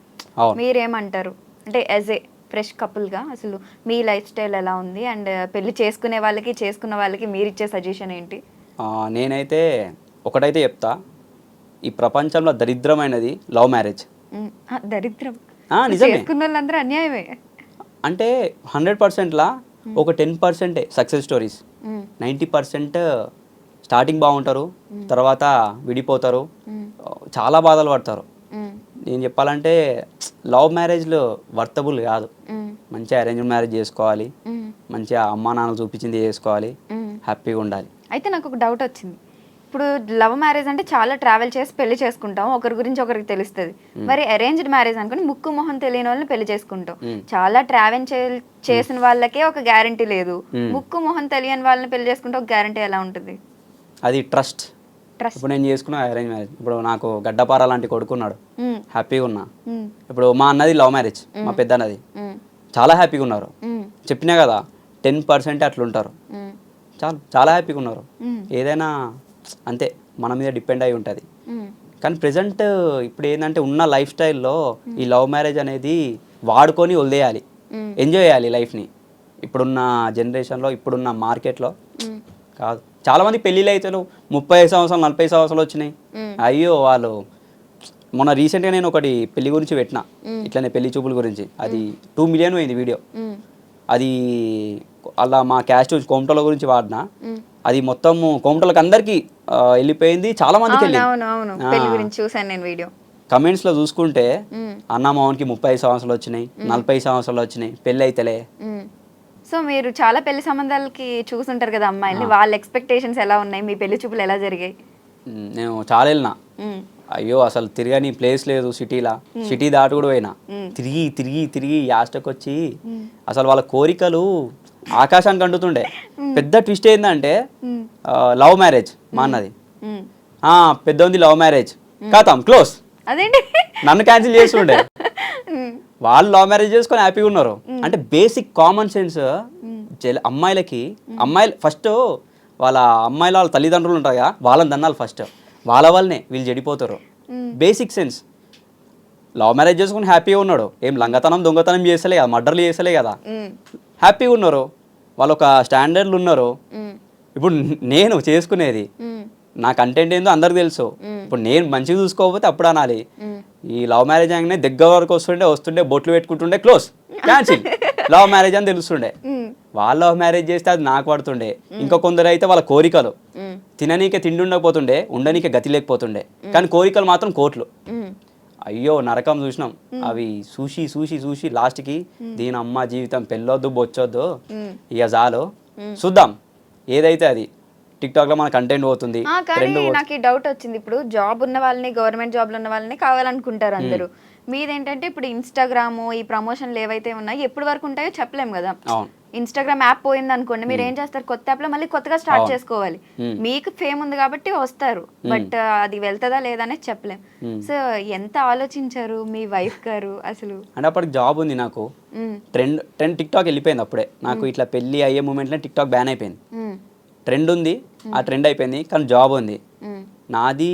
మీరేమంటారు? అంటే యాజ్ ఏ ఫ్రెష్ కపుల్గా అసలు మీ లైఫ్ స్టైల్ ఎలా ఉంది, అండ్ పెళ్లి చేసుకున్న వాళ్ళకి మీరు ఇచ్చే సజెషన్ ఏంటి? నేనైతే ఒకటైతే చెప్తా, ఈ ప్రపంచంలో దరిద్రమైనది లవ్ మ్యారేజ్. దరిద్రం నిజమే, చేసుకున్న వాళ్ళందరూ అన్యాయమే. అంటే 100%లా ఒక 10% సక్సెస్ స్టోరీస్, 90% స్టార్టింగ్ బాగుంటారు, తర్వాత విడిపోతారు, చాలా బాధలు పడతారు. నేను చెప్పాలంటే లవ్ మ్యారేజ్లో వర్తబుల్ కాదు. మంచిగా అరేంజ్ మ్యారేజ్ చేసుకోవాలి, మంచిగా అమ్మా నాన్న చూపించింది చేసుకోవాలి, హ్యాపీగా ఉండాలి. అయితే నాకు ఒక డౌట్ వచ్చింది. ఇప్పుడు లవ్ మ్యారేజ్ అంటే చాలా ట్రావెల్ చేసి పెళ్లి చేసుకుంటాం, ఒకరి గురించి ఒకరికి తెలుస్తుంది. మరి అరేంజ్డ్ మ్యారేజ్ అనుకుని ముక్కు మొహం తెలియని వాళ్ళని పెళ్లి చేసుకుంటాం. చాలా ట్రావెల్ చేసిన వాళ్ళకే ఒక గ్యారంటీ లేదు, ముక్కు మొహం తెలియని వాళ్ళని పెళ్లి చేసుకుంటే ఒక గ్యారంటీ ఎలా ఉంటుంది? అది ట్రస్ట్. ఇప్పుడు నేను చేసుకున్న అరేంజ్ మ్యారేజ్, ఇప్పుడు నాకు గడ్డపార లాంటి కొడుకున్నాడు, హ్యాపీగా ఉన్నా. ఇప్పుడు మా అన్నది లవ్ మ్యారేజ్, మా పెద్ద అన్నది, చాలా హ్యాపీగా ఉన్నారు. చెప్పినా కదా 10% అట్లుంటారు, చాలా హ్యాపీగా ఉన్నారు. ఏదైనా అంతే మన మీద డిపెండ్ అయి ఉంటుంది. కానీ ప్రెజెంట్ ఇప్పుడు ఏంటంటే ఉన్న లైఫ్ స్టైల్లో ఈ లవ్ మ్యారేజ్ అనేది వాడుకొని వదిలేయాలి, ఎంజాయ్ చేయాలి లైఫ్ని. ఇప్పుడున్న జనరేషన్లో, ఇప్పుడున్న మార్కెట్లో కాదు. చాలా మంది పెళ్ళిళ్ళు అయితే 35 సంవత్సరాలు 40 సంవత్సరాలు వచ్చినాయి. అయ్యో వాళ్ళు మొన్న రీసెంట్గా నేను ఒకటి పెళ్లి గురించి పెట్టిన, ఇట్లనే పెళ్లి చూపుల గురించి. అది 2 మిలియన్ పోయింది వీడియో. అది అలా మా క్యాస్ట్ కోమటోల గురించి వాడినా, అది మొత్తం కోమటోళ్ళకి అందరికి వెళ్ళిపోయింది, చాలా మందికి వెళ్ళింది. కమెంట్స్లో చూసుకుంటే అన్న మోహన్కి 30 సంవత్సరాలు వచ్చినాయి, 40 సంవత్సరాలు వచ్చినాయి, పెళ్ళి అయితేలే. సో మీరు చాలా పెళ్లి సంబంధాలకి చూసుంటారు కదా అమ్మాయిల్ని, వాళ్ళ ఎక్స్పెక్టేషన్స్ ఎలా ఉన్నాయి, మీ పెళ్లి చూపులు ఎలా జరిగాయి? నేను చాలా వెళ్ళినా, అయ్యో అసలు తిరగని ప్లేస్ లేదు సిటీలా. సిటీ దాటి కూడా పోయినా, తిరిగి తిరిగి తిరిగి యాస్టకు వచ్చి అసలు వాళ్ళ కోరికలు ఆకాశానికి అంటుతుండే. పెద్ద ట్విస్ట్ ఏంటంటే లవ్ మ్యారేజ్ మా అన్నది, పెద్ద ఉంది లవ్ మ్యారేజ్ కాతాం క్లోజ్. అదేంటి నన్ను క్యాన్సిల్ చేస్తుండే. వాళ్ళు లవ్ మ్యారేజ్ చేసుకొని హ్యాపీగా ఉన్నారు. అంటే బేసిక్ కామన్ సెన్స్ అమ్మాయిలకి, అమ్మాయిలు ఫస్ట్ వాళ్ళ తల్లిదండ్రులు ఉంటారు కదా, వాళ్ళని దన్నాలి ఫస్ట్. వాళ్ళ వల్లనే వీళ్ళు చెడిపోతారు. Basic sense. లవ్ మ్యారేజ్ చేసుకుని హ్యాపీగా ఉన్నాడు, ఏం లంగతనం దొంగతనం చేసలే కదా, మర్డర్లు చేసలే కదా, హ్యాపీగా ఉన్నారు, వాళ్ళు ఒక స్టాండర్డ్లు ఉన్నారు. ఇప్పుడు నేను చేసుకునేది నా కంటెంట్ ఏందో అందరికి తెలుసు. ఇప్పుడు నేను మంచిగా చూసుకోకపోతే అప్పుడు అనాలి. ఈ లవ్ మ్యారేజ్ అనగానే దగ్గర వరకు వస్తుండే బొట్లు పెట్టుకుంటుండే క్లోజ్ క్యాన్సిల్ లవ్ మ్యారేజ్ అని తెలుస్తుండే. వాళ్ళు లవ్ మ్యారేజ్ చేస్తే అది నాకు పడుతుండే. ఇంకా కొందరు అయితే వాళ్ళ కోరికలు తిననీకే తిండి ఉండకపోతుండే, ఉండనీకే గతి లేకపోతుండే, కానీ కోరికలు మాత్రం కోట్లు. అయ్యో నరకం చూసినాం. అవి చూసి చూసి చూసి లాస్ట్కి దీని అమ్మ జీవితం పెళ్ళొద్దు బొచ్చొద్దు ఇక చాలు చూద్దాం ఏదైతే అది. టిక్టాక్ లో మన కంటెంట్ పోతుంది. కానీ నాకు ఈ డౌట్ వచ్చింది, ఇప్పుడు జాబ్ ఉన్న వాళ్ళని, గవర్నమెంట్ జాబ్ లో ఉన్న వాళ్ళని కావాలనుకుంటారు అందరూ. మీదేంటంటే ఇప్పుడు ఇన్స్టాగ్రామ్ ఈ ప్రమోషన్లు ఏవైతే ఉన్నాయో ఎప్పటి వరకు ఉంటాయో చెప్పలేము కదా. ఇన్స్టాగ్రామ్ యాప్ పోయింది అనుకోండి, మీరు ఏం చేస్తారు, కొత్త యాప్ లో మళ్ళీ కొత్తగా స్టార్ట్ చేసుకోవాలి. మీకు ఫేమ్ ఉంది కాబట్టి వస్తారు, బట్ అది వెళ్తుందా లేదా అనేది చెప్పలేం. సో ఎంత ఆలోచించారు మీ వైఫ్ గారు అసలు? అంటే అప్పటికి జాబ్ ఉంది నాకు, ట్రెండ్ టిక్టాక్ వెళ్ళిపోయింది అప్పుడే. నాకు ఇట్లా పెళ్లి అయ్యే మూమెంట్ లో టిక్టాక్ బ్యాన్ అయిపోయింది. ట్రెండ్ ఉంది, ఆ ట్రెండ్ అయిపోయింది, కానీ జాబ్ ఉంది. నాది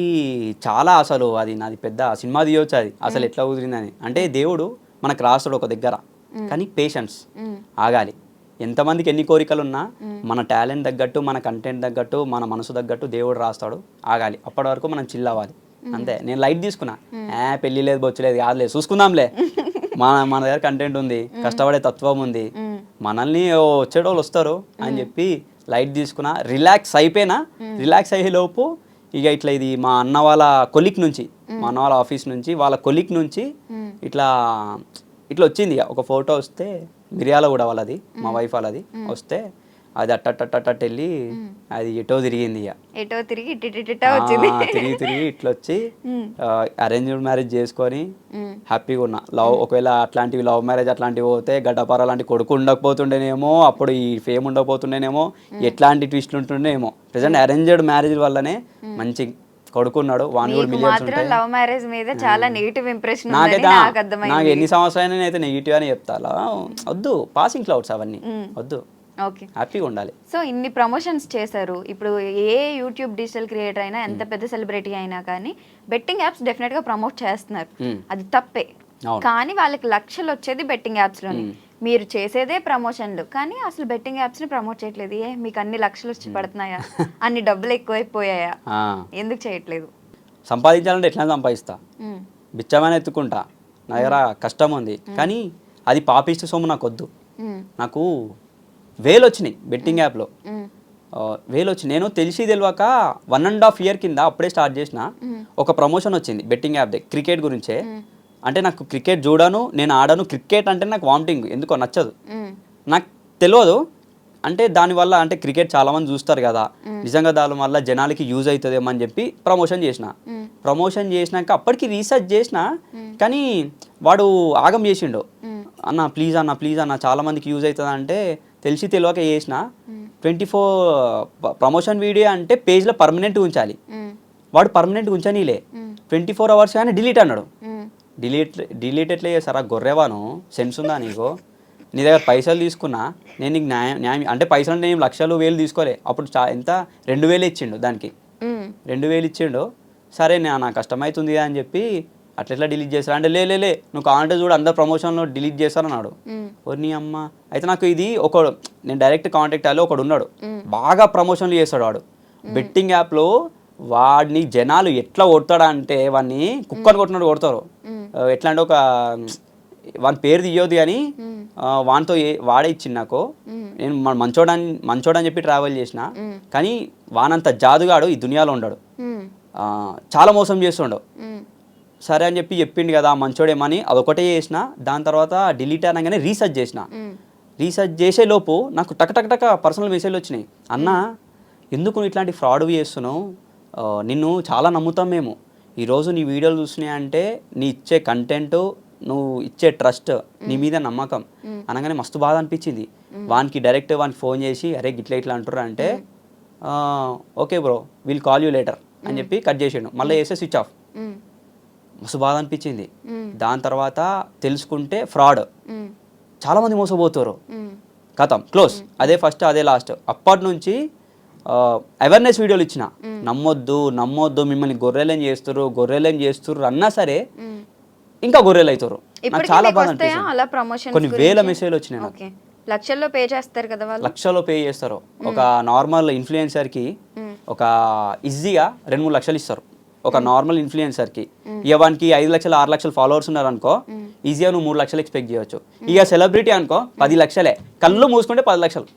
చాలా అసలు అది నాది పెద్ద సినిమా తీయొచ్చు అది అసలు ఎట్లా కుదిరిందని. అంటే దేవుడు మనకు రాస్తాడు ఒక దగ్గర, కానీ పేషెన్స్ ఆగాలి. ఎంతమందికి ఎన్ని కోరికలు ఉన్నా మన టాలెంట్ తగ్గట్టు, మన కంటెంట్ తగ్గట్టు, మన మనసు తగ్గట్టు దేవుడు రాస్తాడు, ఆగాలి. అప్పటి వరకు మనం చిల్ అవ్వాలి అంతే. నేను లైట్ తీసుకున్నా, పెళ్లి లేదు బొచ్చలేదు కాదులేదు చూసుకుందాంలే, మన దగ్గర కంటెంట్ ఉంది, కష్టపడే తత్వం ఉంది, మనల్ని వచ్చేటోళ్ళు వస్తారు అని చెప్పి లైట్ తీసుకున్నా. రిలాక్స్ అయిపోయినా, రిలాక్స్ అయ్యే లోపు ఇక ఇట్లా ఇది మా అన్న వాళ్ళ కొలిక్ నుంచి, మా అన్న వాళ్ళ ఆఫీస్ నుంచి వాళ్ళ కొలిక్ నుంచి ఇట్లా ఇట్లా వచ్చింది ఒక ఫోటో వస్తే, మిరియాల కూడా వాళ్ళది, మా వైఫ్ వాళ్ళది వస్తే అది అట్ట వెళ్ళి అది ఎటో తిరిగింది. ఇక ఎటో తిరిగి తిరిగి ఇట్లా వచ్చి అరేంజ్డ్ మ్యారేజ్ చేసుకొని హ్యాపీగా ఉన్నా. ఒకవేళ అట్లాంటివి లవ్ మ్యారేజ్ అట్లాంటివి పోతే గడ్డపార లాంటి కొడుకు ఉండకపోతుండేనేమో, అప్పుడు ఈ ఫేమ్ ఉండకపోతుండేనేమో, ఎట్లాంటి ట్విస్ట్లు ఉంటుండేమో. ప్రెసెంట్ అరేంజ్డ్ మ్యారేజ్ వల్లనే మంచి కొడుకున్నాడు. లవ్ మ్యారేజ్ మీద చాలా నెగిటివ్ ఇంప్రెషన్ నాకు ఎన్ని సంవత్సరాలు అయితే నెగిటివ్ అని చెప్తా. వద్దు పాసింగ్ క్లౌడ్స్ అవన్నీ వద్దు, హ్యాపీగా ఉండాలి. సో ఇన్ని ప్రమోషన్స్ చేశారు. ఇప్పుడు ఏ యూట్యూబ్ డిజిటల్ క్రియేటర్ అయినా, ఎంత పెద్ద సెలబ్రిటీ అయినా కానీ బెట్టింగ్ యాప్స్ డెఫినెట్ గా ప్రమోట్ చేస్తున్నారు, అది తప్పే. కానీ వాళ్ళకి లక్షలు వచ్చేది బెట్టింగ్ యాప్స్ లోని. మీరు చేసేదే ప్రమోషన్లు, కానీ అసలు బెట్టింగ్ యాప్స్ ని ప్రమోట్ చేయట్లేదు. మీకు అన్ని లక్షలు వచ్చి పడుతున్నాయా, అన్ని డబ్బులు ఎక్కువైపోయాయా, ఎందుకు చేయట్లేదు? సంపాదించాలంటే ఎట్లా సంపాదిస్తా, బిచ్చమైన ఎత్తుకుంటా, నా దగ్గర కష్టం ఉంది, కానీ అది పాపిష్టి సొమ్ము నాకు వద్దు. నాకు వేలు వచ్చినాయి బెట్టింగ్ యాప్లో, వేలు వచ్చి నేను తెలియక 1.5 year కింద అప్పుడే స్టార్ట్ చేసిన ఒక ప్రమోషన్ వచ్చింది బెట్టింగ్ యాప్ క్రికెట్ గురించే. అంటే నాకు క్రికెట్ చూడను, నేను ఆడను, క్రికెట్ అంటే నాకు వామిటింగ్, ఎందుకో నచ్చదు, నాకు తెలియదు. అంటే దానివల్ల అంటే క్రికెట్ చాలామంది చూస్తారు కదా, నిజంగా దాని వల్ల జనాలకి యూజ్ అవుతుందేమో అని చెప్పి ప్రమోషన్ చేసినాక అప్పటికి రీసెర్చ్ చేసిన, కానీ వాడు ఆగం చేసిండు. అన్న ప్లీజ్ అన్న చాలా మందికి యూజ్ అవుతుంది అంటే తెలియక చేసిన. 24 ప్రమోషన్ వీడియో అంటే పేజ్లో పర్మనెంట్ ఉంచాలి, వాడు పర్మనెంట్ ఉంచనీలే. 24 hours కానీ డిలీట్ అన్నాడు. డిలీట్ ఎట్లా చేస్తారా గొర్రెవాను, సెన్స్ ఉందా నీకు? నీ దగ్గర పైసలు తీసుకున్నా, నేను నీకు న్యాయం అంటే పైసలు అంటే నేను లక్షలు వేలు తీసుకోలే. అప్పుడు ఎంత 2,000 ఇచ్చిండు, దానికి 2,000 ఇచ్చిండు. సరే నాకు కష్టమవుతుంది అని చెప్పి అట్లా డిలీట్ చేస్తారా అంటే లే నువ్వు కావాలంటే చూడు అందరు ప్రమోషన్లో డిలీట్ చేస్తారన్నాడు. నీ అమ్మ. అయితే నాకు ఇది నేను డైరెక్ట్ కాంటాక్ట్ అయ్యి ఒకడు ఉన్నాడు, బాగా ప్రమోషన్లు చేస్తాడు వాడు బెట్టింగ్ యాప్లో. వాడిని జనాలు ఎట్లా కొడతాడా అంటే వాడిని కుక్కని కొట్టినట్టు కొడతారు. ఎట్లా అంటే వాని పేరు తీయొద్దు కానీ వానితో వాడే ఇచ్చింది నాకు. నేను మంచోడని చెప్పి ట్రావెల్ చేసిన, కానీ వానంత జాదుగాడు ఈ దునియాలో ఉండడు, చాలా మోసం చేస్తుండవు. సరే అని చెప్పి చెప్పిండు కదా మంచోడేమని అదొకటే చేసిన. దాని తర్వాత డిలీట్ అనగానే రీసెర్చ్ చేసే లోపు నాకు టక పర్సనల్ మెసేజ్లు వచ్చినాయి. అన్న ఎందుకు నువ్వు ఇట్లాంటి ఫ్రాడ్ చేస్తున్నావు, నిన్ను చాలా నమ్ముతాం మేము, ఈరోజు నీ వీడియోలు చూసినాయి అంటే నీ ఇచ్చే కంటెంట్, నువ్వు ఇచ్చే ట్రస్ట్, నీ మీద నమ్మకం అనగానే మస్తు బాధ అనిపించింది. వానికి డైరెక్ట్ ఫోన్ చేసి అరే ఇట్లా అంటారు అంటే okay bro will call you later అని చెప్పి కట్ చేసిండు. మళ్ళీ వేసే స్విచ్ ఆఫ్. మస్తు బాధ అనిపించింది. దాని తర్వాత తెలుసుకుంటే ఫ్రాడ్, చాలామంది మోసపోతారు, కథం క్లోజ్. అదే ఫస్ట్ అదే లాస్ట్. అప్పటి నుంచి అవేర్నెస్ వీడియోలు ఇచ్చిన, నమ్మొద్దు మిమ్మల్ని గొర్రెలేం చేస్తుర్రు అన్నా సరే ఇంకా గొర్రెలు అవుతారు. నాకు చాలా బాధ అనిపిస్తుంది. కొన్ని వేల మెసేజ్లు వచ్చినాయి. లక్షల్లో పే చేస్తారు కదా వాళ్ళు, లక్షల్లో పే చేస్తారు. ఒక నార్మల్ ఇన్ఫ్లుయెన్సర్కి ఒక ఈజీగా 2-3 లక్షలు ఇస్తారు ఒక నార్మల్ ఇన్ఫ్లుయెన్సర్కి. ఇక వానికి 5 లక్షలు 6 లక్షలు ఫాలోవర్స్ ఉన్నారనుకో ఈజీగా నువ్వు 3 లక్షలు ఎక్స్పెక్ట్ చేయవచ్చు. ఇక సెలబ్రిటీ అనుకో 10 లక్షలే, కళ్ళు మూసుకుంటే 10 లక్షలు,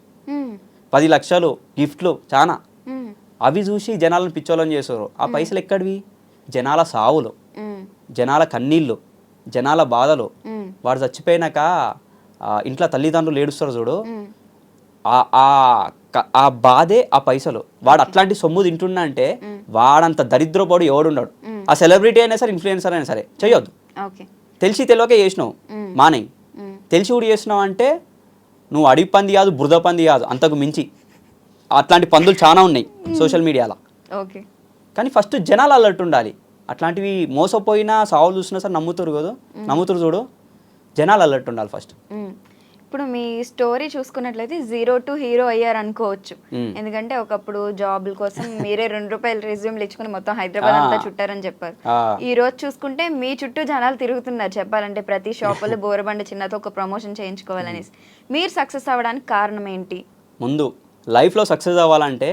10 లక్షలు గిఫ్ట్లు చాలా. అవి చూసి జనాలను పిచ్చోళ్ళని చేస్తారు. ఆ పైసలు ఎక్కడివి? జనాల సావులు, జనాల కన్నీళ్ళు, జనాల బాధలు. వాడు చచ్చిపోయినాక ఇంట్లో తల్లిదండ్రులు ఏడుస్తారు చూడు, ఆ బాధే ఆ పైసలు. వాడు అట్లాంటి సొమ్ము తింటున్నా అంటే వాడంత దరిద్రపోడు ఎవడున్నాడు. ఆ సెలబ్రిటీ అయినా సరే ఇన్ఫ్లుయెన్సర్ అయినా సరే చేయొద్దు. తెలిసి తెలియక చేసినావు మానే, తెలిసి కూడా చేసినావు అంటే నువ్వు అడిగి పంది కాదు, బురద పంది కాదు, అంతకు మించి. అట్లాంటి పందులు చాలా ఉన్నాయి సోషల్ మీడియాలో. కానీ ఫస్ట్ జనాలు అలర్ట్ ఉండాలి. అట్లాంటివి మోసపోయినా సావులు చూసినా సరే నమ్ముతారు చూడు, జనాలు అలర్ట్ ఉండాలి ఫస్ట్. ఇప్పుడు మీ స్టోరీ చూసుకున్నట్లయితే 0 to హీరో అయ్యారు అనుకోవచ్చు. ఎందుకంటే ఒకప్పుడు జాబ్ల కోసం మీరే 2 రూపాయలు రెజ్యూమ్లు ఇచ్చుకుని మొత్తం హైదరాబాద్ అంతా చుట్టారని చెప్పారు. ఈ రోజు చూసుకుంటే మీ చుట్టూ జనాలు తిరుగుతున్నారు చెప్పాలంటే. ప్రతి షాపులో బోరబండ చిన్నతో ఒక ప్రమోషన్ చేయించుకోవాలనేసి. మీరు సక్సెస్ అవ్వడానికి కారణం ఏంటి? ముందు లైఫ్లో సక్సెస్ అవ్వాలంటే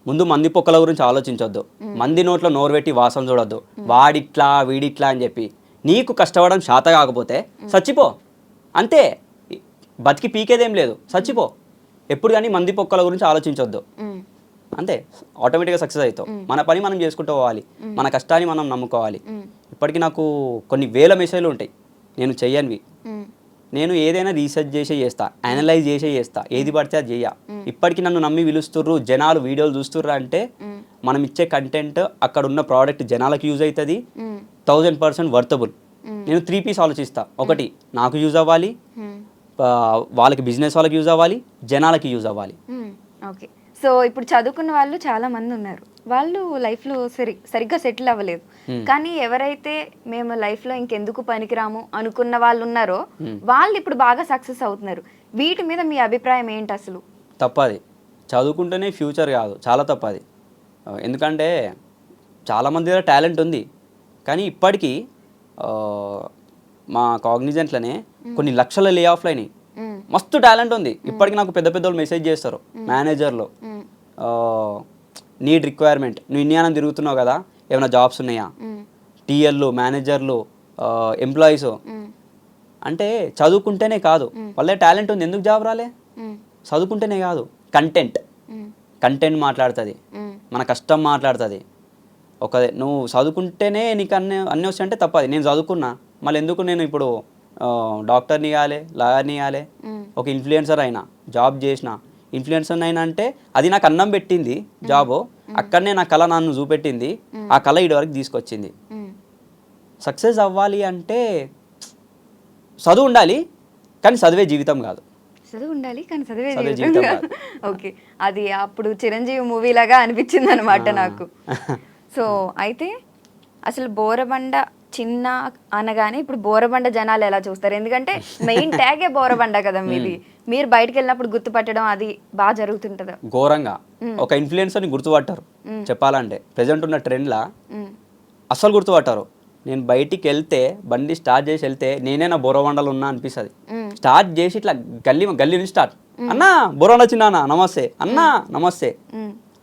ముందు మంది పొక్కల గురించి ఆలోచించొద్దు, మంది నోట్లో నోరు పెట్టి వాసన చూడొద్దు. వాడిట్లా వీడిట్లా అని చెప్పి నీకు కష్టపడడం శాత కాకపోతే చచ్చిపో, అంతే. బతికి పీకేదేం లేదు, చచ్చిపో. ఎప్పుడు కానీ మంది పొక్కల గురించి ఆలోచించొద్దు, అంతే. ఆటోమేటిక్గా సక్సెస్ అవుతావు. మన పని మనం చేసుకుంటూ పోవాలి, మన కష్టాన్ని మనం నమ్ముకోవాలి. ఇప్పటికీ నాకు కొన్ని వేల మెసేజ్లు ఉంటాయి నేను చెయ్యనివి. నేను ఏదైనా రీసెర్చ్ చేస్తా, అనలైజ్ చేస్తా, ఏది పడితే అది చెయ్య. ఇప్పటికీ నన్ను నమ్మి పిలుస్తుర్రు జనాలు, వీడియోలు చూస్తుర్రా అంటే మనం ఇచ్చే కంటెంట్, అక్కడ ఉన్న ప్రోడక్ట్ జనాలకు యూజ్ అవుతుంది, 1000% వర్తబుల్. నేను 3 పీస్ ఆలోచిస్తా. ఒకటి, నాకు యూజ్ అవ్వాలి, వాళ్ళకి బిజినెస్ వాళ్ళకి యూజ్ అవ్వాలి, జనాలకి యూజ్ అవ్వాలి. ఓకే. సో ఇప్పుడు చదువుకున్న వాళ్ళు చాలా మంది ఉన్నారు, వాళ్ళు లైఫ్లో సరిగ్గా సెటిల్ అవ్వలేదు. కానీ ఎవరైతే మేము లైఫ్లో ఇంకెందుకు పనికిరాము అనుకున్న వాళ్ళు ఉన్నారో వాళ్ళు ఇప్పుడు బాగా సక్సెస్ అవుతున్నారు. వీటి మీద మీ అభిప్రాయం ఏంటి అసలు? తప్పది. చదువుకుంటేనే ఫ్యూచర్ కాదు, చాలా తప్పది. ఎందుకంటే చాలామంది దగ్గర టాలెంట్ ఉంది, కానీ ఇప్పటికీ మా కాగ్నిజెంట్లోనే కొన్ని లక్షల లే ఆఫ్లు అయినాయి. మస్తు టాలెంట్ ఉంది ఇప్పటికి. నాకు పెద్ద పెద్ద వాళ్ళు మెసేజ్ చేస్తారు, మేనేజర్లు, నీడ్ రిక్వైర్మెంట్, నువ్వు ఇండియాలో తిరుగుతున్నావు కదా, ఏమైనా జాబ్స్ ఉన్నాయా, టీఎల్లు, మేనేజర్లు, ఎంప్లాయీస్. అంటే చదువుకుంటేనే కాదు, వాళ్ళే టాలెంట్ ఉంది, ఎందుకు జాబ్ రాలే? చదువుకుంటేనే కాదు, కంటెంట్ మాట్లాడుతుంది, మన కష్టం మాట్లాడుతుంది. నువ్వు చదువుకుంటేనే నీకు అన్నీ వస్తాయంటే తప్పది. నేను చదువుకున్నా, మళ్ళీ ఎందుకు నేను ఇప్పుడు డాక్టర్ని కాలే, లాయర్ని కాలే, ఒక ఇన్ఫ్లుయెన్సర్ అయినా, జాబ్ చేసిన ఇన్ఫ్లుయెన్సర్ అయినా అంటే అది నాకు అన్నం పెట్టింది జాబు. అక్కడనే నా కళ నన్ను చూపెట్టింది, ఆ కళ ఇటు వరకు తీసుకొచ్చింది. సక్సెస్ అవ్వాలి అంటే చదువు ఉండాలి, కానీ చదివే జీవితం కాదు. చదువు ఉండాలి కానీ చదివే జీవితం కాదు. ఓకే, అది అప్పుడు చిరంజీవి మూవీ లాగా అనిపించింది అనమాట నాకు. సో అయితే అసలు బోరబండ చిన్న అనగానే ఇప్పుడు బోరబండ జనాలు ఎలా చూస్తారు? ఎందుకంటే మెయిన్ ట్యాగే బోరబండ కదా మీది. మీరు బయటకు వెళ్ళినప్పుడు గుర్తుపట్టడం అది బాగా జరుగుతుంటుందా? ఘోరంగా. ఒక ఇన్ఫ్లుయెన్సర్ని గుర్తుపట్టారు చెప్పాలంటే, ప్రెజెంట్ ఉన్న ట్రెండ్లా అస్సలు గుర్తుపట్టారు. నేను బయటికి వెళ్తే, బండి స్టార్ట్ చేసి వెళ్తే నేనే నా బోరబండలు ఉన్నా అనిపిస్తుంది. స్టార్ట్ చేసి ఇట్లా గల్లీ నుంచి స్టార్ట్, అన్నా బోరబండ చిన్న నమస్తే, అన్నా నమస్తే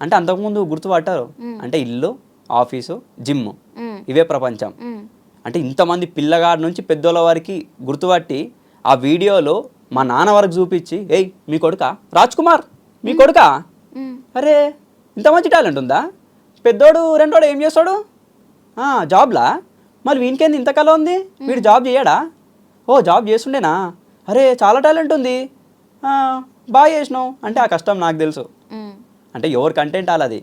అంటే అంతకుముందు గుర్తుపట్టారు. అంటే ఇల్లు, ఆఫీసు, జిమ్, ఇవే ప్రపంచం. అంటే ఇంతమంది పిల్లగాడి నుంచి పెద్దోళ్ళ వారికి గుర్తుపట్టి ఆ వీడియోలో మా నాన్న వరకు చూపించి, ఏయ్ మీ కొడుకా రాజ్ కుమార్, మీ కొడుకా, అరే ఇంత మంచి టాలెంట్ ఉందా, పెద్దోడు రెండోడు ఏం చేస్తాడు జాబ్లా, మరి వీనికేంది ఇంత కళ ఉంది, వీడు జాబ్ చేయడా, ఓ జాబ్ చేస్తుండేనా, అరే చాలా టాలెంట్ ఉంది, బాగా చేసినావు అంటే ఆ కష్టం నాకు తెలుసు. అంటే ఎవరి కంటెంట్ అలాది.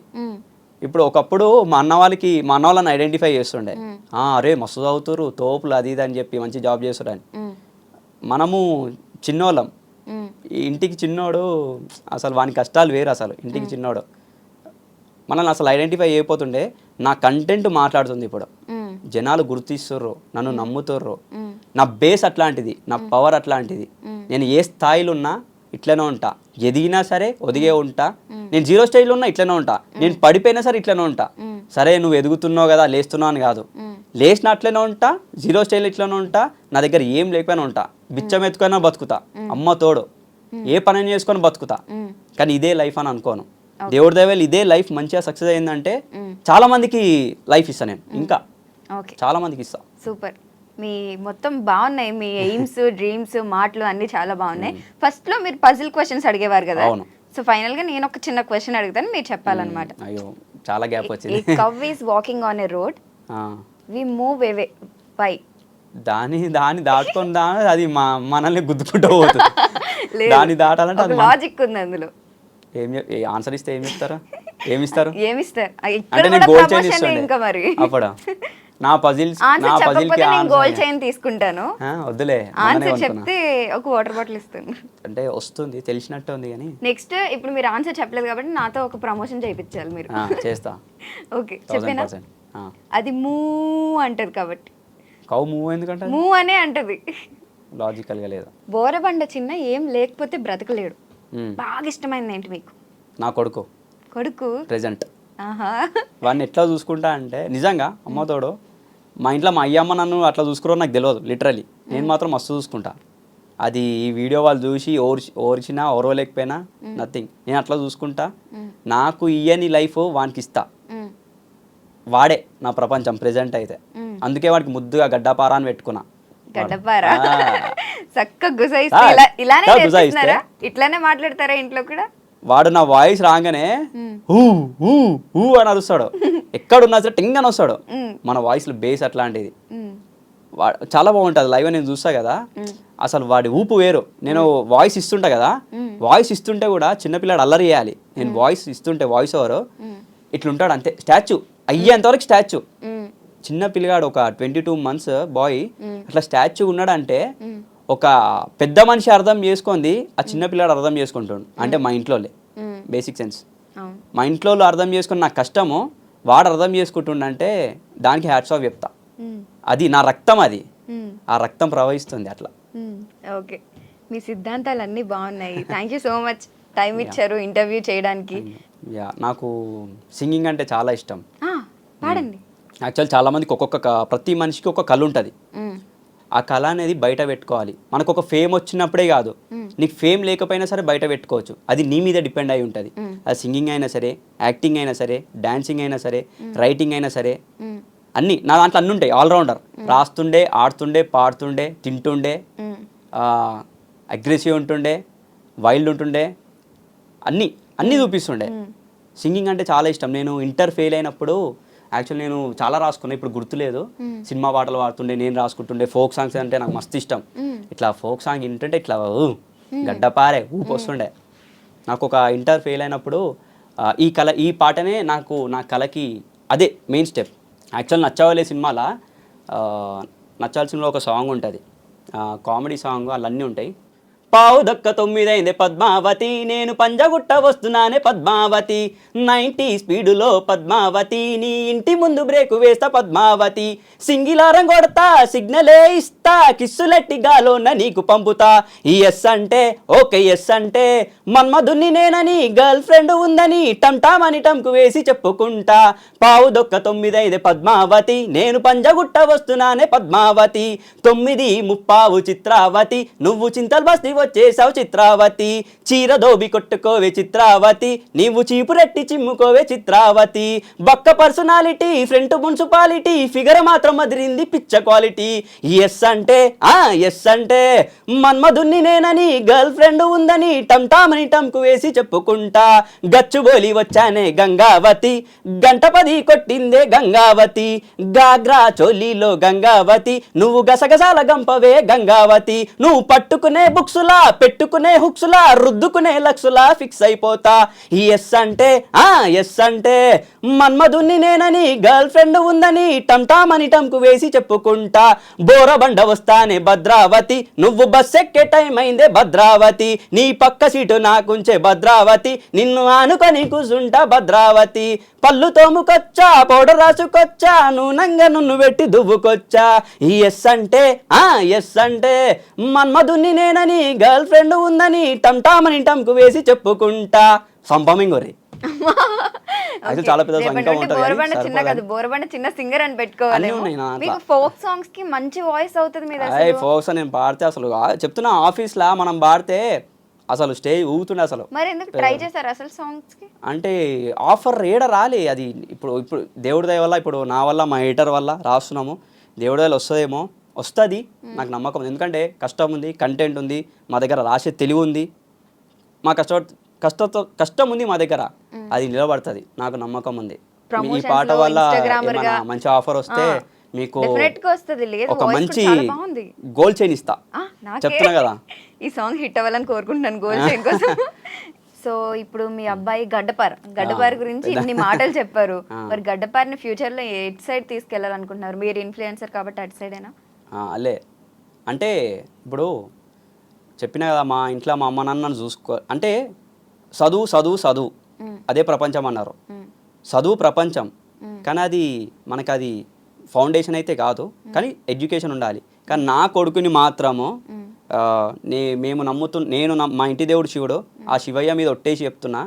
ఇప్పుడు ఒకప్పుడు మా అన్న వాళ్ళని ఐడెంటిఫై చేస్తుండే, అరే మస్తు చదువుతారు, తోపులు అది ఇది అని చెప్పి మంచి జాబ్ చేస్తారని. మనము చిన్నోళ్ళం, ఇంటికి చిన్నోడు, అసలు వాని కష్టాలు వేరు. అసలు ఇంటికి చిన్నోడు మనల్ని అసలు ఐడెంటిఫై అయిపోతుండే. నా కంటెంట్ మాట్లాడుతుంది ఇప్పుడు, జనాలు గుర్తిస్తుర్రు, నన్ను నమ్ముతుర్రు. నా బేస్ అట్లాంటిది, నా పవర్ అట్లాంటిది. నేను ఏ స్థాయిలో ఉన్నా ఇట్లనే ఉంటా, ఎదిగినా సరే ఒదిగే ఉంటా. నేను 0 స్టేజ్లో ఉన్నా ఇట్లనే ఉంటా, నేను పడిపోయినా సరే ఇట్లనే ఉంటా. సరే నువ్వు ఎదుగుతున్నావు కదా లేస్తున్నావు అని కాదు, లేచిన అట్లనే ఉంటా, 0 స్టేజ్లో ఇట్లనే ఉంటా. నా దగ్గర ఏం లేకపోయినా ఉంటా, బిచ్చం ఎత్తుకున్నా బతుకుతా, అమ్మ తోడు, ఏ పని చేసుకొని బతుకుతా. కానీ ఇదే లైఫ్ అని అనుకోను. దేవుడి దయవల్ల ఇదే లైఫ్ మంచిగా సక్సెస్ అయిందంటే చాలా మందికి లైఫ్ ఇస్తా నేను, ఇంకా ఓకే, చాలా మందికి ఇస్తా. సూపర్. మీ మొత్తం బాగున్నాయి, మీ ఎయిమ్స్ డ్రీమ్స్ మాటలు అన్నీ చాలా బాగున్నాయి. ఫస్ట్లో మీరు పజిల్ క్వశ్చన్స్ అడిగేవారు కదా, అవును. సో ఫైనల్గా నేను ఒక చిన్న క్వశ్చన్ అడుగుతాను, మీరు చెప్పాలన్నమాట. అయ్యో చాలా గ్యాప్ వచ్చింది. Cow is walking on a road, we move away, why? దాన్ని దాటుకొని అది మనల్ని గుద్దుకుంటూ పోతుంది. దాన్ని దాటాలంటే అది లాజిక్ ఉంది అందులో. ఆన్సర్ ఇస్తే ఏమి ఇస్తారా, ఏమిస్తారు ఏమిస్తారు అంటే నేను గోల్డ్ చైన్ ఇస్తుండే ఇంకా మరి అప్పుడు నా పజిల్స్ నేను గోల్డ్ చైన్ తీసుకుంటాను. వద్దులే, ఆన్సర్ చెప్తే ఒక వాటర్ బాటిల్ ఇస్తాను. అంటే వస్తుంది తెలిసినట్టు ఉంది కానీ. నెక్స్ట్ ఇప్పుడు మీరు ఆన్సర్ చెప్పలేదు కాబట్టి నాతో ఒక ప్రమోషన్ చేయించాలి మీరు. చేస్తా. ఓకే చెప్పేనా? అది మూ అంటది కాబట్టి. కౌ మూవ్ ఎందుకంటే మూ అనే అంటది. లాజికల్ గా లేదా? బోరబండ చిన్న ఏం లేకపోతే బ్రతకలేడు. బాగా ఇష్టమైంది ఏంటి మీకు? నా కొడుకు. కొడుకు ప్రెజెంట్. వాడిని ఎట్లా చూసుకుంటా అంటే నిజంగా అమ్మతోడు, మా ఇంట్లో మా అయ్యమ్మ నన్ను అట్లా చూసుకురో నాకు తెలియదు లిటరలీ. నేను మాత్రం మస్తు చూసుకుంటా. అది ఈ వీడియో వాళ్ళు చూసి ఓర్చినా ఓర్వలేకపోయినా నథింగ్, నేను అట్లా చూసుకుంటా. నాకు ఇయ్యని లైఫ్ వానికి ఇస్తా. వాడే నా ప్రపంచం ప్రెజెంట్ అయితే. అందుకే వాడికి ముద్దుగా గడ్డపారా అని పెట్టుకున్నా. గడ్డపారా చక్కగా గుసాయిస్తే ఇలానే చేస్తున్నారా? ఇట్లానే మాట్లాడతారా ఇంట్లో కూడా? వాడు నా వాయిస్ రాగానే హూ హూ హూ అని అరుస్తాడు. ఎక్కడున్నా సరే టింగ్ అని వస్తాడు. మన వాయిస్లో బేస్ అట్లాంటిది. చాలా బాగుంటుంది. లైవ్ నేను చూస్తా కదా, అసలు వాడి ఊపు వేరు. నేను వాయిస్ ఇస్తుంటా కదా, వాయిస్ ఇస్తుంటే కూడా చిన్నపిల్లాడు అల్లరి చేయాలి. నేను వాయిస్ ఇస్తుంటే వాయిస్ ఓవర్ ఇట్లుంటాడు అంతే, స్టాచ్యూ అయ్యేంతవరకు స్టాచ్యూ. చిన్న పిల్లగాడు ఒక 22 months బాయ్ అట్లా స్టాచ్యూ ఉన్నాడంటే ఒక పెద్ద మనిషి అర్థం చేసుకుంది ఆ చిన్న పిల్లాడు అర్థం చేసుకుంటాడు. అంటే మా ఇంట్లోలే బేసిక్ సెన్స్. మా ఇంట్లో అర్థం చేసుకుని నా కష్టము వాడు అర్థం చేసుకుంటుండంటే దానికి హ్యాట్స్ ఆఫ్ చెప్తా. అది నా రక్తం, అది ఆ రక్తం ప్రవహిస్తుంది అట్లా. ఓకే, మీ సిద్ధాంతాలు అన్నీ బాగున్నాయి. Thank you so much, time ఇచ్చారు ఇంటర్వ్యూ చేయడానికి. నాకు సింగింగ్ అంటే చాలా ఇష్టం. పాడండి. యాక్చువల్ చాలా మందికి ప్రతి మనిషికి ఒక కళ ఉంటుంది. ఆ కళ అనేది బయట పెట్టుకోవాలి. మనకు ఒక ఫేమ్ వచ్చినప్పుడే కాదు, నీకు ఫేమ్ లేకపోయినా సరే బయట పెట్టుకోవచ్చు. అది నీ మీద డిపెండ్ అయి ఉంటుంది. అది సింగింగ్ అయినా సరే, యాక్టింగ్ అయినా సరే, డాన్సింగ్ అయినా సరే, రైటింగ్ అయినా సరే, అన్నీ నా దాంట్లో అన్నీ ఉంటాయి. ఆల్రౌండర్. రాస్తుండే, ఆడుతుండే, పాడుతుండే, తింటుండే, అగ్రెసివ్ ఉంటుండే, వైల్డ్ ఉంటుండే, అన్నీ చూపిస్తుండే. సింగింగ్ అంటే చాలా ఇష్టం. నేను ఇంటర్ ఫెయిల్ అయినప్పుడు యాక్చువల్ నేను చాలా రాసుకున్నా, ఇప్పుడు గుర్తులేదు. సినిమా పాటలు పాడుతుండే, నేను రాసుకుంటుండే. ఫోక్ సాంగ్స్ అంటే నాకు మస్తు ఇష్టం. ఇట్లా ఫోక్ సాంగ్ వింటుంటే ఇట్లా గడ్డపారే ఊపు వస్తుండే. నాకు ఒక ఇంటర్ ఫెయిల్ అయినప్పుడు ఈ పాటనే నా కళకి అదే మెయిన్ స్టెప్. యాక్చువల్ నచ్చవాలే సినిమాలో ఒక సాంగ్ ఉంటుంది, కామెడీ సాంగ్, అన్నీ ఉంటాయి. పావు దక్క 9 అయిందే పద్మావతి, నేను పంజగుట్ట వస్తున్నానే పద్మావతి, 90 స్పీడులో పద్మావతి, నీ ఇంటి ముందు బ్రేకు వేస్తా పద్మావతి, సింగిలారం కొడతా సిగ్నలే ఇస్తా, కిస్సులెట్టి గాలోన నీకు పంపుతా, ఎస్ అంటే ఓకే ఎస్ అంటే మన్మధుని నేనని గర్ల్ ఫ్రెండ్ ఉందని టంటామని టంకు వేసి చెప్పుకుంటా, పావు దొక్క 9 అయిందే పద్మావతి, నేను పంజగుట్ట వస్తున్నానే పద్మావతి, 9:30 చిత్రావతి, నువ్వు చింతల్ బస్తి వచ్చేసావు చిత్రావతి, చీర దోబి కొట్టుకోవే చిత్రావతి, నీవు చీపురెట్టి చిమ్ముకోవే చిత్రావతి, బక్క పర్సనాలిటీ, ఫ్రంట్ మున్సిపాలిటీ, ఫిగర్ మాత్రం అదిరింది పిచ్చ క్వాలిటీ, ఎస్ అంటే ఎస్ అంటే మన్మధుని నేనని గర్ల్ ఫ్రెండ్ ఉందని టంటామని టంకు వేసి చెప్పుకుంటా, గచ్చుబోలి వచ్చానే గంగావతి, గంట 10 కొట్టిందే గంగావతి, గాగ్రా చోలీలో గంగావతి, నువ్వు గసగసాల గంపవే గంగావతి, నువ్వు పట్టుకునే బుక్సులా పెట్టుకునే హుక్సులా రుద్దుకునే లక్సులా ఫిక్స్ అయిపోతా, ఎస్ అంటే ఎస్ అంటే మన్మధుని నేనని గర్ల్ ఫ్రెండ్ ఉందని టంటామని టంకు వేసి చెప్పుకుంటా, బోరబండ వస్తానే భద్రావతి, నువ్వు బస్ ఎక్కే టైం అయిందే భద్రావతి, నీ పక్క సీటు నాకుంచే భద్రావతి, నిన్ను ఆనుకొని కూసుంటా భద్రావతి, పళ్ళు తోముకొచ్చా పౌడర్ రాసుకొచ్చా నూనంగా నున్ను పెట్టి దువ్వుకొచ్చా, ఎస్ అంటే ఎస్ అంటే మన్మధుని నేనని గర్ల్ ఫ్రెండ్ ఉందని టంటామని టంకు వేసి చెప్పుకుంటా. సంపమింగ్ ఒరే చాలా పెద్ద బోరబండ చిన్న సింగర్ అని పెట్టుకోవాలి. మీకు ఫోక్ సాంగ్స్ కి మంచి వాయిస్ అవుతుంది. ఫోక్స్ నేను పాడితే అసలు చెప్తున్నా, ఆఫీస్ లా మనం పాడితే అసలు స్టేజ్ ఊగుతుండే అసలు. మరి ఎందుకు ట్రై చేశారు అసలు సాంగ్స్ కి? అంటే ఆఫర్ ఏడ రాలే అది. ఇప్పుడు దేవుడి దయ వల్ల, ఇప్పుడు నా వల్ల మా ఎడిటర్ వల్ల రాస్తున్నాము. దేవుడి దయలో వస్తుందేమో, వస్తుంది నాకు నమ్మకం ఉంది. ఎందుకంటే కష్టం ఉంది, కంటెంట్ ఉంది, మా దగ్గర రాసే తెలివి ఉంది, మా కష్టం ఉంది మా దగ్గర, అది నిలబడుతుంది నాకు నమ్మకం ఉంది. ఈ పాట వల్ల ఏమైనా మంచి ఆఫర్ వస్తే మీకు ఒక మంచి గోల్డ్ చైన్ ఇస్తా, చెప్తున్నా కదా. ఈ సాంగ్ హిట్ అవ్వాలని కోరుకుంటున్నాను గోల్డ్ చైన్ కోసం. సో ఇప్పుడు మీ అబ్బాయి గడ్డపార్ గురించి ఇన్ని మాటలు చెప్పారు. మరి గడ్డపార్ని ఫ్యూచర్ లో ఎట్ సైడ్ తీసుకెళ్లాలనుకుంటున్నారు? మీరు ఇన్ఫ్లుయెన్సర్ కాబట్టి అటు సైడేనా? అలే అంటే ఇప్పుడు చెప్పినా కదా, మా ఇంట్లో మా అమ్మ నాన్నను చూసుకో అంటే చదువు అదే ప్రపంచం అన్నారు. చదువు ప్రపంచం, కానీ అది మనకు అది ఫౌండేషన్ అయితే కాదు, కానీ ఎడ్యుకేషన్ ఉండాలి. కానీ నా కొడుకుని మాత్రము నేను మా ఇంటి దేవుడు శివుడు, ఆ శివయ్య మీద ఒట్టేసి చెప్తున్నా,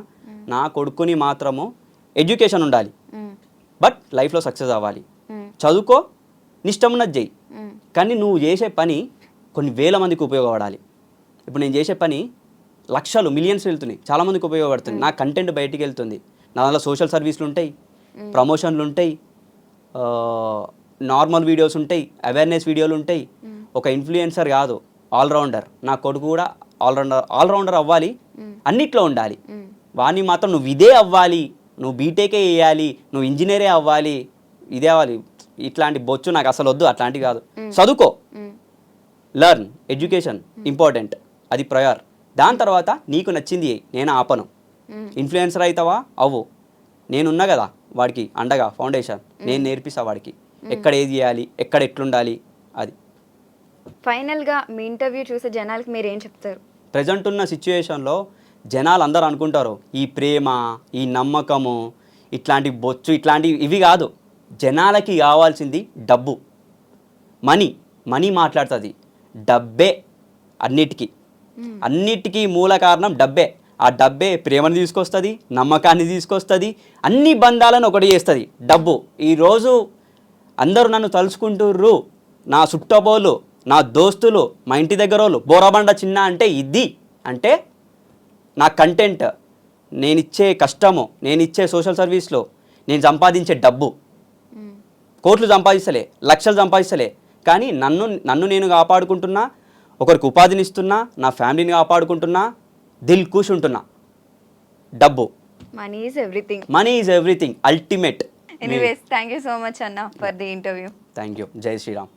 నా కొడుకుని మాత్రము ఎడ్యుకేషన్ ఉండాలి, బట్ లైఫ్లో సక్సెస్ అవ్వాలి. చదువుకో, నిష్టమున్నది చెయ్యి, కానీ నువ్వు చేసే పని కొన్ని వేల మందికి ఉపయోగపడాలి. ఇప్పుడు నేను చేసే పని లక్షలు మిలియన్స్ వెళ్తున్నాయి, చాలామందికి ఉపయోగపడుతుంది. నా కంటెంట్ బయటికి వెళ్తుంది, నా దాంట్లో సోషల్ సర్వీస్లు ఉంటాయి, ప్రమోషన్లు ఉంటాయి, నార్మల్ వీడియోస్ ఉంటాయి, అవేర్నెస్ వీడియోలు ఉంటాయి. ఒక ఇన్ఫ్లుయెన్సర్ కాదు, ఆల్రౌండర్. నా కొడుకు కూడా ఆల్రౌండర్ అవ్వాలి, అన్నిట్లో ఉండాలి. వాడిని మాత్రం నువ్వు ఇదే అవ్వాలి, నువ్వు బీటెకే వేయాలి, నువ్వు ఇంజనీరే అవ్వాలి, ఇదే అవ్వాలి, ఇట్లాంటి బొచ్చు నాకు అసలు వద్దు. అట్లాంటివి కాదు. చదువుకో, లర్న్, ఎడ్యుకేషన్ ఇంపార్టెంట్, అది ప్రయర్. దాని తర్వాత నీకు నచ్చింది నేను ఆపను. ఇన్ఫ్లుయెన్సర్ అవుతావా అవ్వు, నేనున్నా కదా వాడికి అండగా, ఫౌండేషన్ నేను నేర్పిస్తా వాడికి ఎక్కడ ఏది చేయాలి, ఎక్కడ ఎట్లుండాలి. అది ఫైనల్గా మీ ఇంటర్వ్యూ చూసే జనాలకి మీరు ఏం చెప్తారు? ప్రజెంట్ ఉన్న సిచ్యువేషన్లో జనాలు అందరూ అనుకుంటారు ఈ ప్రేమ, ఈ నమ్మకము, ఇట్లాంటి బొచ్చు, ఇట్లాంటివి ఇవి కాదు. జనాలకి కావాల్సింది డబ్బు, మనీ మాట్లాడుతుంది. డబ్బే అన్నిటికీ మూల కారణం డబ్బే. ఆ డబ్బే ప్రేమను తీసుకొస్తుంది, నమ్మకాన్ని తీసుకొస్తుంది, అన్ని బంధాలను ఒకటి చేస్తుంది డబ్బు. ఈరోజు అందరూ నన్ను తలుచుకుంటుర్రు, నా చుట్టబోలు, నా దోస్తులు, మా ఇంటి దగ్గర వాళ్ళు, బోరబండ చిన్న అంటే ఇది అంటే నా కంటెంట్, నేనిచ్చే కష్టము, నేనిచ్చే సోషల్ సర్వీస్లో నేను సంపాదించే డబ్బు. కోట్లు సంపాదిస్తలే, లక్షలు సంపాదిస్తలే, కానీ నన్ను నేను కాపాడుకుంటున్నా, ఒకరికి ఉపాధినిస్తున్నా, నా ఫ్యామిలీని కాపాడుకుంటున్నా, దిల్ ఖుష్ ఉంటున్నా. డబ్బు, money is everything ultimate. Anyways, thank you so much అన్న for the interview. Thank you. జై శ్రీరామ్.